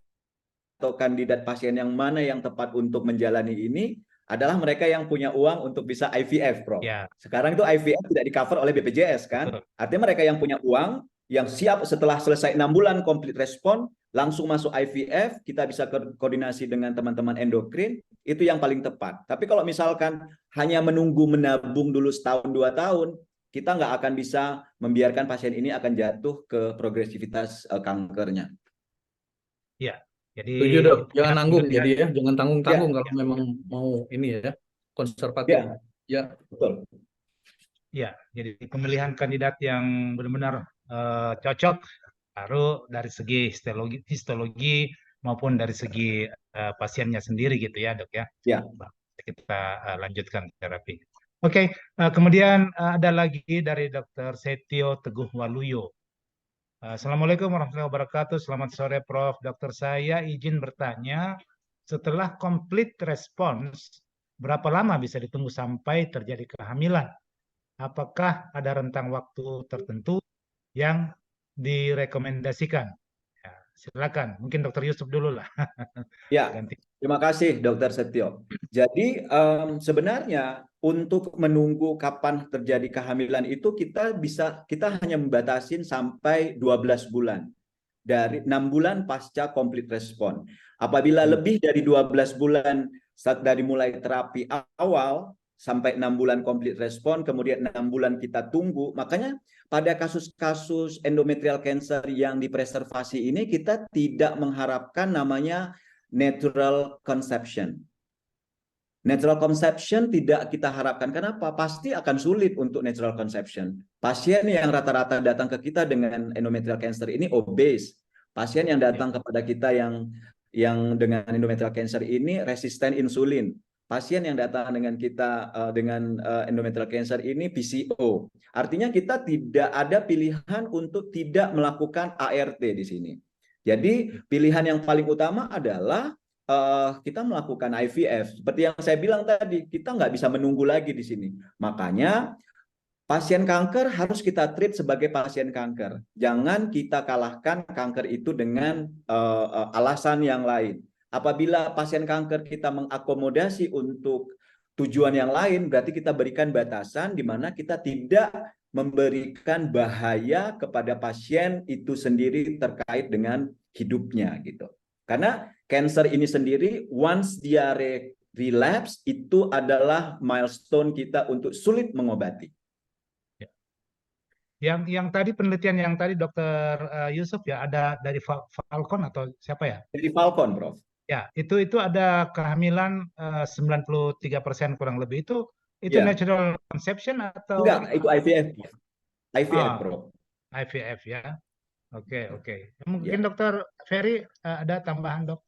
[SPEAKER 3] atau kandidat pasien yang mana yang tepat untuk menjalani ini adalah mereka yang punya uang untuk bisa IVF, Bro.
[SPEAKER 2] ya,
[SPEAKER 3] Sekarang itu IVF tidak di-cover oleh BPJS kan?
[SPEAKER 2] betul.
[SPEAKER 3] Artinya mereka yang punya uang, yang siap setelah selesai 6 bulan complete respon, langsung masuk IVF, kita bisa koordinasi dengan teman-teman endokrin, itu yang paling tepat. Tapi kalau misalkan hanya menunggu menabung dulu setahun 2 tahun, kita nggak akan bisa membiarkan pasien ini akan jatuh ke progresivitas kankernya.
[SPEAKER 2] Ya, jadi
[SPEAKER 5] Setuju dok, jangan
[SPEAKER 2] ya,
[SPEAKER 5] nanggung
[SPEAKER 2] ya,
[SPEAKER 5] jadi ya, jangan tanggung-tanggung
[SPEAKER 3] Ya,
[SPEAKER 5] kalau memang mau ini ya, konservatif.
[SPEAKER 3] ya,
[SPEAKER 5] Ya,
[SPEAKER 3] betul.
[SPEAKER 2] ya. Jadi pemilihan kandidat yang benar-benar cocok, baru dari segi histologi maupun dari segi pasiennya sendiri gitu ya dok ya.
[SPEAKER 3] Ya.
[SPEAKER 2] Kita lanjutkan terapi. Oke, kemudian ada lagi dari Dr. Setio Teguh Waluyo. Assalamualaikum warahmatullahi wabarakatuh. Selamat sore Prof. Dokter, saya izin bertanya, setelah complete response, berapa lama bisa ditunggu sampai terjadi kehamilan? Apakah ada rentang waktu tertentu yang direkomendasikan? Ya, silakan, mungkin Dokter Yusuf dulu lah.
[SPEAKER 3] Ya,
[SPEAKER 2] Ganti.
[SPEAKER 3] terima kasih Dokter Setio. Jadi sebenarnya untuk menunggu kapan terjadi kehamilan itu kita hanya membatasin sampai 12 bulan. Dari 6 bulan pasca complete respon. Apabila lebih dari 12 bulan saat dari mulai terapi awal sampai 6 bulan complete respon, kemudian 6 bulan kita tunggu, makanya pada kasus-kasus endometrial cancer yang dipreservasi ini kita tidak mengharapkan namanya natural conception. Natural conception tidak kita harapkan. Kenapa? Pasti akan sulit untuk natural conception. Pasien yang rata-rata datang ke kita dengan endometrial cancer ini obese. Pasien yang datang kepada kita yang dengan endometrial cancer ini resisten insulin. Pasien yang datang dengan kita dengan endometrial cancer ini PCO. Artinya kita tidak ada pilihan untuk tidak melakukan ART di sini. Jadi pilihan yang paling utama adalah kita melakukan IVF. Seperti yang saya bilang tadi, kita nggak bisa menunggu lagi di sini. Makanya pasien kanker harus kita treat sebagai pasien kanker. Jangan kita kalahkan kanker itu dengan alasan yang lain. Apabila pasien kanker kita mengakomodasi untuk tujuan yang lain, berarti kita berikan batasan di mana kita tidak memberikan bahaya kepada pasien itu sendiri terkait dengan hidupnya gitu. Karena cancer ini sendiri, once dia relapse, itu adalah milestone kita untuk sulit mengobati.
[SPEAKER 2] Yang tadi penelitian yang tadi Dokter Yusuf ya, ada dari Falcon atau siapa ya?
[SPEAKER 3] Dari Falcon, Prof.
[SPEAKER 2] Ya, itu ada kehamilan 93% kurang lebih. Itu
[SPEAKER 3] Ya.
[SPEAKER 2] natural conception atau
[SPEAKER 3] Enggak, itu IVF. IVF, Prof.
[SPEAKER 2] IVF ya. Oke. Mungkin Dokter Ferry ada tambahan, Dok?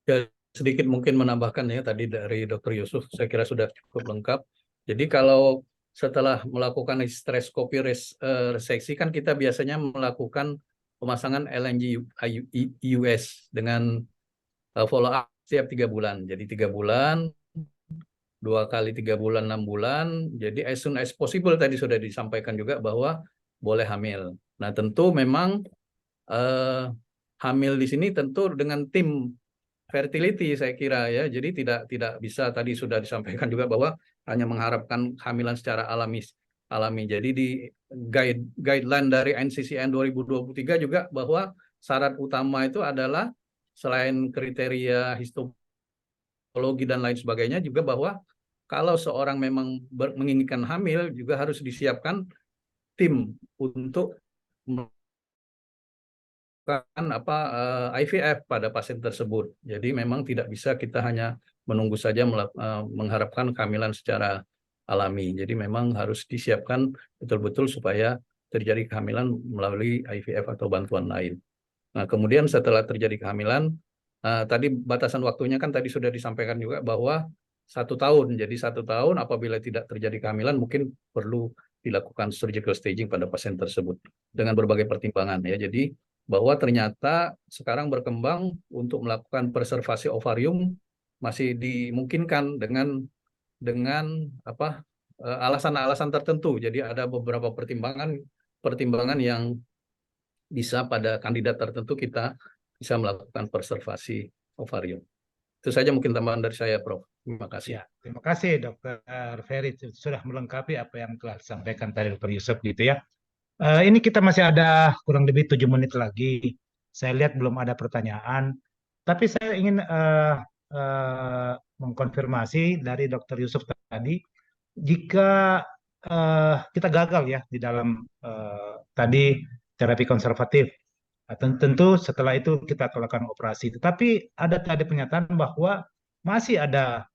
[SPEAKER 5] ya sedikit mungkin menambahkan ya tadi dari Dr. Yusuf, saya kira sudah cukup lengkap. Jadi kalau setelah melakukan hysteroskopi reseksi kan kita biasanya melakukan pemasangan LNG US dengan follow up setiap 3 bulan. Jadi 3 bulan, 2 kali 3 bulan, 6 bulan. Jadi as soon as possible tadi sudah disampaikan juga bahwa boleh hamil. Nah tentu memang hamil di sini tentu dengan tim fertility saya kira ya. Jadi tidak bisa tadi sudah disampaikan juga bahwa hanya mengharapkan kehamilan secara alami. Jadi di guideline dari NCCN 2023 juga bahwa syarat utama itu adalah selain kriteria histologi dan lain sebagainya juga bahwa kalau seorang memang menginginkan hamil juga harus disiapkan tim untuk IVF pada pasien tersebut. Jadi memang tidak bisa kita hanya menunggu saja mengharapkan kehamilan secara alami. Jadi memang harus disiapkan betul-betul supaya terjadi kehamilan melalui IVF atau bantuan lain. Nah, kemudian setelah terjadi kehamilan, tadi batasan waktunya kan tadi sudah disampaikan juga bahwa 1 tahun. Jadi 1 tahun apabila tidak terjadi kehamilan mungkin perlu dilakukan surgical staging pada pasien tersebut dengan berbagai pertimbangan ya. Jadi bahwa ternyata sekarang berkembang untuk melakukan preservasi ovarium masih dimungkinkan dengan alasan-alasan tertentu. Jadi ada beberapa pertimbangan yang bisa pada kandidat tertentu kita bisa melakukan preservasi ovarium. Itu saja mungkin tambahan dari saya, Prof. Terima kasih.
[SPEAKER 2] Ya, terima kasih Dr. Ferry sudah melengkapi apa yang telah disampaikan tadi Dr. Yusuf gitu ya. Ini kita masih ada kurang lebih 7 menit lagi. Saya lihat belum ada pertanyaan, tapi saya ingin mengkonfirmasi dari Dr. Yusuf tadi, jika kita gagal ya di dalam tadi terapi konservatif, tentu setelah itu kita lakukan operasi. Tetapi ada tadi pernyataan bahwa masih ada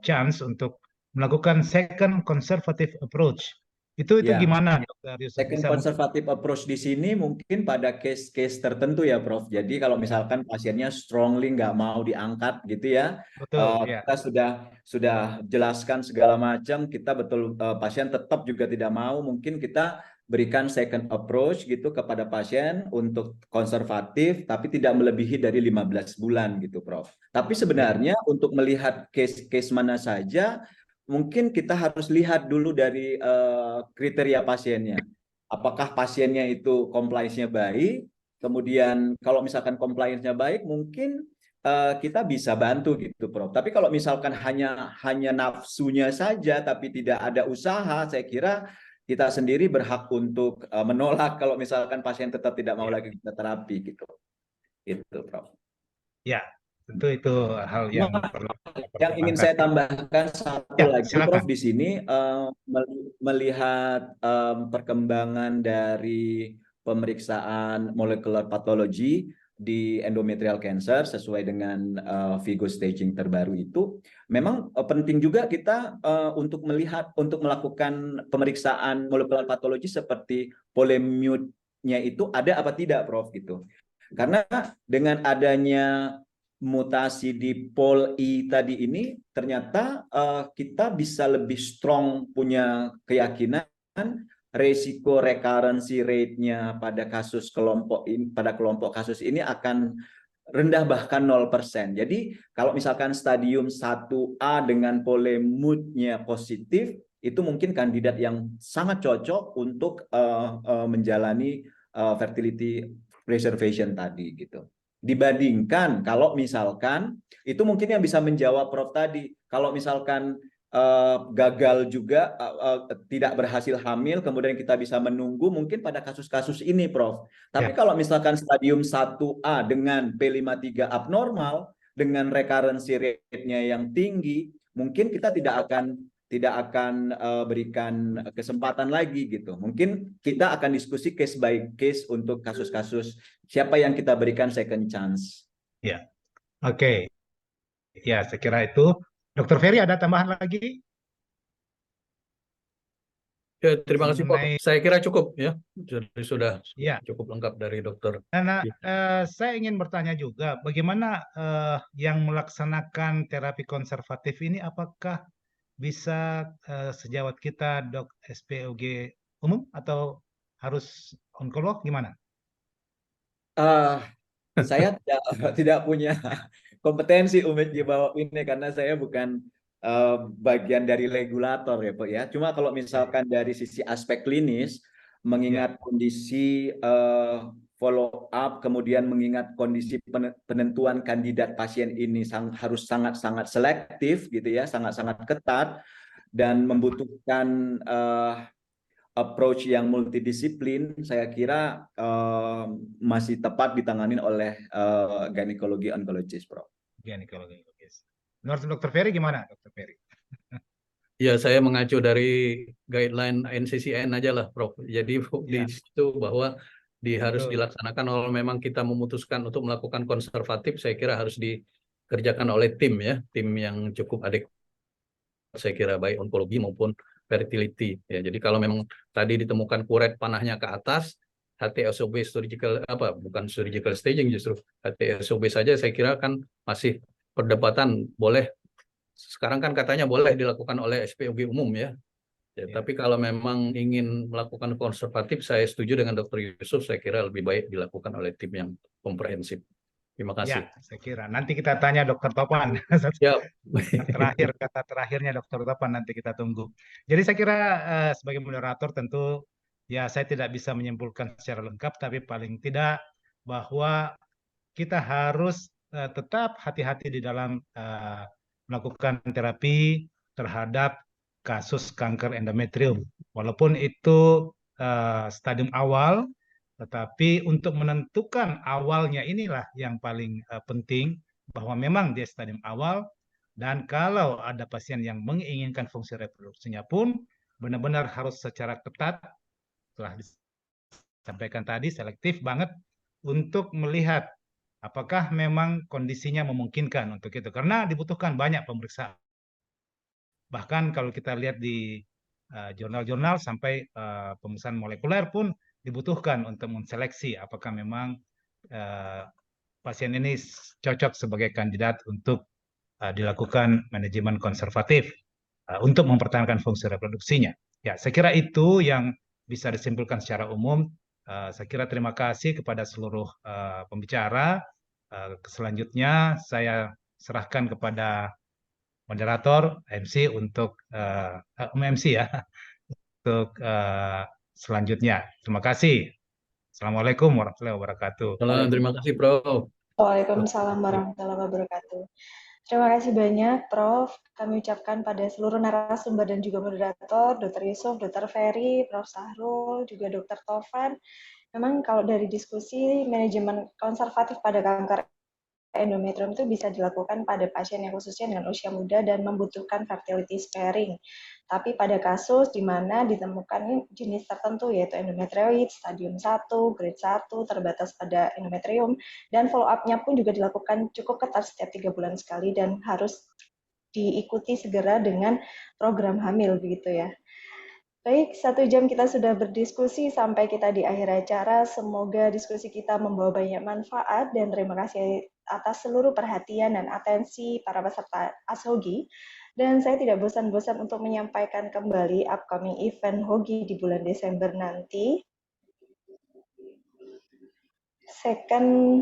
[SPEAKER 2] chance untuk melakukan second conservative approach. Itu
[SPEAKER 3] Ya,
[SPEAKER 2] gimana, Dr. Yusuf?
[SPEAKER 3] second
[SPEAKER 2] Bisa
[SPEAKER 3] conservative approach di sini mungkin pada case-case tertentu ya, Prof. Jadi kalau misalkan pasiennya strongly nggak mau diangkat gitu ya,
[SPEAKER 2] betul ya.
[SPEAKER 3] kita sudah jelaskan segala macam, kita betul pasien tetap juga tidak mau, mungkin kita berikan second approach gitu kepada pasien untuk konservatif, tapi tidak melebihi dari 15 bulan gitu, Prof. Tapi sebenarnya untuk melihat case-case mana saja, mungkin kita harus lihat dulu dari kriteria pasiennya. Apakah pasiennya itu compliance-nya baik, kemudian kalau misalkan compliance-nya baik, mungkin kita bisa bantu gitu, Prof. Tapi kalau misalkan hanya nafsunya saja, tapi tidak ada usaha, saya kira kita sendiri berhak untuk menolak kalau misalkan pasien tetap tidak mau lagi kita terapi gitu. Itu, Prof.
[SPEAKER 2] Ya, tentu itu hal yang perlu
[SPEAKER 3] Yang ingin saya tambahkan satu
[SPEAKER 2] ya,
[SPEAKER 3] lagi,
[SPEAKER 2] silakan.
[SPEAKER 3] Prof, di sini melihat perkembangan dari pemeriksaan molekular patologi di endometrial cancer sesuai dengan Vigo staging terbaru itu, memang penting juga kita untuk melakukan pemeriksaan molekular patologi seperti polemute-nya itu ada apa tidak, Prof, gitu. Karena dengan adanya mutasi di POL-I tadi ini ternyata kita bisa lebih strong punya keyakinan resiko recurrency rate-nya pada kelompok kasus ini akan rendah bahkan 0%. Jadi kalau misalkan stadium 1A dengan polemute-nya positif, itu mungkin kandidat yang sangat cocok untuk menjalani fertility preservation tadi gitu. Dibandingkan kalau misalkan itu mungkin yang bisa menjawab Prof tadi, kalau misalkan gagal juga tidak berhasil hamil, kemudian kita bisa menunggu mungkin pada kasus-kasus ini, Prof. Tapi kalau misalkan stadium 1A dengan P53 abnormal dengan recurrency rate-nya yang tinggi, mungkin kita tidak akan berikan kesempatan lagi gitu. Mungkin kita akan diskusi case by case untuk kasus-kasus siapa yang kita berikan second chance.
[SPEAKER 2] Ya, oke. Ya, saya kira itu. Dr. Ferry ada tambahan lagi?
[SPEAKER 5] Ya, terima kasih, Pak.
[SPEAKER 2] Mengenai-
[SPEAKER 5] Saya kira cukup ya. Jadi sudah
[SPEAKER 2] Ya.
[SPEAKER 5] cukup lengkap dari dokter.
[SPEAKER 2] Karena saya ingin bertanya juga, bagaimana yang melaksanakan terapi konservatif ini, apakah bisa sejawat kita dok SPOG umum atau harus onkolog, gimana?
[SPEAKER 3] Saya tidak punya kompetensi Umit di bawah ini karena saya bukan bagian dari regulator ya, Pak ya. Cuma kalau misalkan dari sisi aspek klinis, mengingat kondisi follow up, kemudian mengingat kondisi penentuan kandidat pasien ini harus sangat-sangat selektif gitu ya, sangat-sangat ketat dan membutuhkan approach yang multidisiplin, saya kira masih tepat ditangani oleh gynecology oncologist, Prof.
[SPEAKER 2] Gynecology. Menurut Dr. Ferry gimana, Dr. Ferry?
[SPEAKER 5] Ya, saya mengacu dari guideline NCCN aja lah, Prof. Jadi di situ bahwa harus
[SPEAKER 2] Betul.
[SPEAKER 5] dilaksanakan. Kalau memang kita memutuskan untuk melakukan konservatif, saya kira harus dikerjakan oleh tim ya, tim yang cukup adekuat, saya kira baik onkologi maupun fertility ya. Jadi kalau memang tadi ditemukan kuret panahnya ke atas, HTSOB surgical bukan surgical staging, justru HTSOB saja saya kira kan masih perdebatan boleh. Sekarang kan katanya boleh dilakukan oleh SPOG umum ya. Ya,
[SPEAKER 2] Ya.
[SPEAKER 5] tapi kalau memang ingin melakukan konservatif, saya setuju dengan Dr. Yusuf, saya kira lebih baik dilakukan oleh tim yang komprehensif. Terima kasih.
[SPEAKER 2] Ya, saya kira. Nanti kita tanya Dokter Topan.
[SPEAKER 5] Siap.
[SPEAKER 2] Kata terakhirnya Dokter Topan nanti kita tunggu. Jadi saya kira sebagai moderator tentu ya saya tidak bisa menyimpulkan secara lengkap, tapi paling tidak bahwa kita harus tetap hati-hati di dalam melakukan terapi terhadap kasus kanker endometrium. Walaupun itu stadium awal, tetapi untuk menentukan awalnya inilah yang paling penting, bahwa memang dia stadium awal, dan kalau ada pasien yang menginginkan fungsi reproduksinya pun benar-benar harus secara ketat, telah disampaikan tadi, selektif banget untuk melihat apakah memang kondisinya memungkinkan untuk itu. Karena dibutuhkan banyak pemeriksaan. Bahkan kalau kita lihat di jurnal-jurnal sampai pemeriksaan molekuler pun dibutuhkan untuk menseleksi apakah memang pasien ini cocok sebagai kandidat untuk dilakukan manajemen konservatif untuk mempertahankan fungsi reproduksinya. Ya, saya kira itu yang bisa disimpulkan secara umum. Saya kira terima kasih kepada seluruh pembicara. Selanjutnya saya serahkan kepada moderator MC untuk MC ya untuk selanjutnya. Terima kasih. Assalamualaikum warahmatullahi wabarakatuh.
[SPEAKER 5] Terima kasih, Prof.
[SPEAKER 1] Waalaikumsalam warahmatullahi wabarakatuh. Terima kasih banyak, Prof. Kami ucapkan pada seluruh narasumber dan juga moderator, Dr. Yusuf, Dr. Ferry, Prof. Sahrul, juga Dr. Tovan. Memang kalau dari diskusi, manajemen konservatif pada kanker endometrium itu bisa dilakukan pada pasien yang khususnya dengan usia muda dan membutuhkan fertility sparing. Tapi pada kasus di mana ditemukan jenis tertentu yaitu endometrioid, stadium 1, grade 1, terbatas pada endometrium, dan follow-up-nya pun juga dilakukan cukup ketat setiap 3 bulan sekali dan harus diikuti segera dengan program hamil begitu ya. Baik, 1 jam kita sudah berdiskusi sampai kita di akhir acara. Semoga diskusi kita membawa banyak manfaat dan terima kasih atas seluruh perhatian dan atensi para peserta ASHOGI. Dan saya tidak bosan-bosan untuk menyampaikan kembali upcoming event HOGI di bulan Desember nanti. Second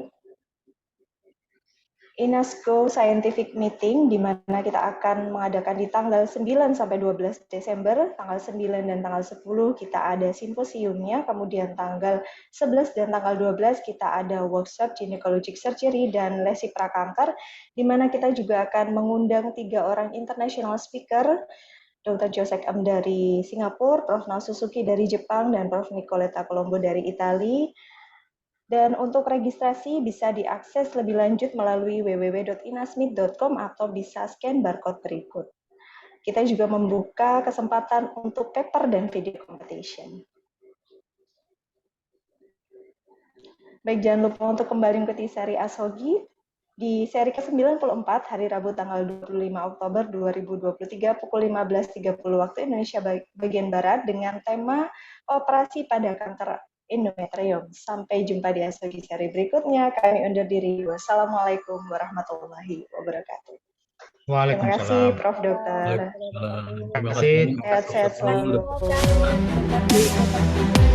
[SPEAKER 1] INASGO Scientific Meeting, di mana kita akan mengadakan di tanggal 9 sampai 12 Desember, tanggal 9 dan tanggal 10 kita ada simposiumnya, kemudian tanggal 11 dan tanggal 12 kita ada workshop gynecologic surgery dan lesi prakanker, di mana kita juga akan mengundang 3 orang international speaker, Dr. Josek M dari Singapura, Prof. Nao Suzuki dari Jepang, dan Prof. Nicoletta Colombo dari Italia. Dan untuk registrasi bisa diakses lebih lanjut melalui www.inasmit.com atau bisa scan barcode berikut. Kita juga membuka kesempatan untuk paper dan video competition. Baik, jangan lupa untuk kembali mengikuti seri ASHOGI di seri ke-94 hari Rabu tanggal 25 Oktober 2023 pukul 15.30 waktu Indonesia bagian Barat dengan tema operasi pada kanker endometrium. Sampai jumpa di ASHOGI seri berikutnya. Kami undur diri. Wassalamualaikum warahmatullahi wabarakatuh. Terima kasih, Prof. Dokter.
[SPEAKER 5] Terima kasih.
[SPEAKER 1] Sehat-sehat selalu.
[SPEAKER 4] Terima kasih.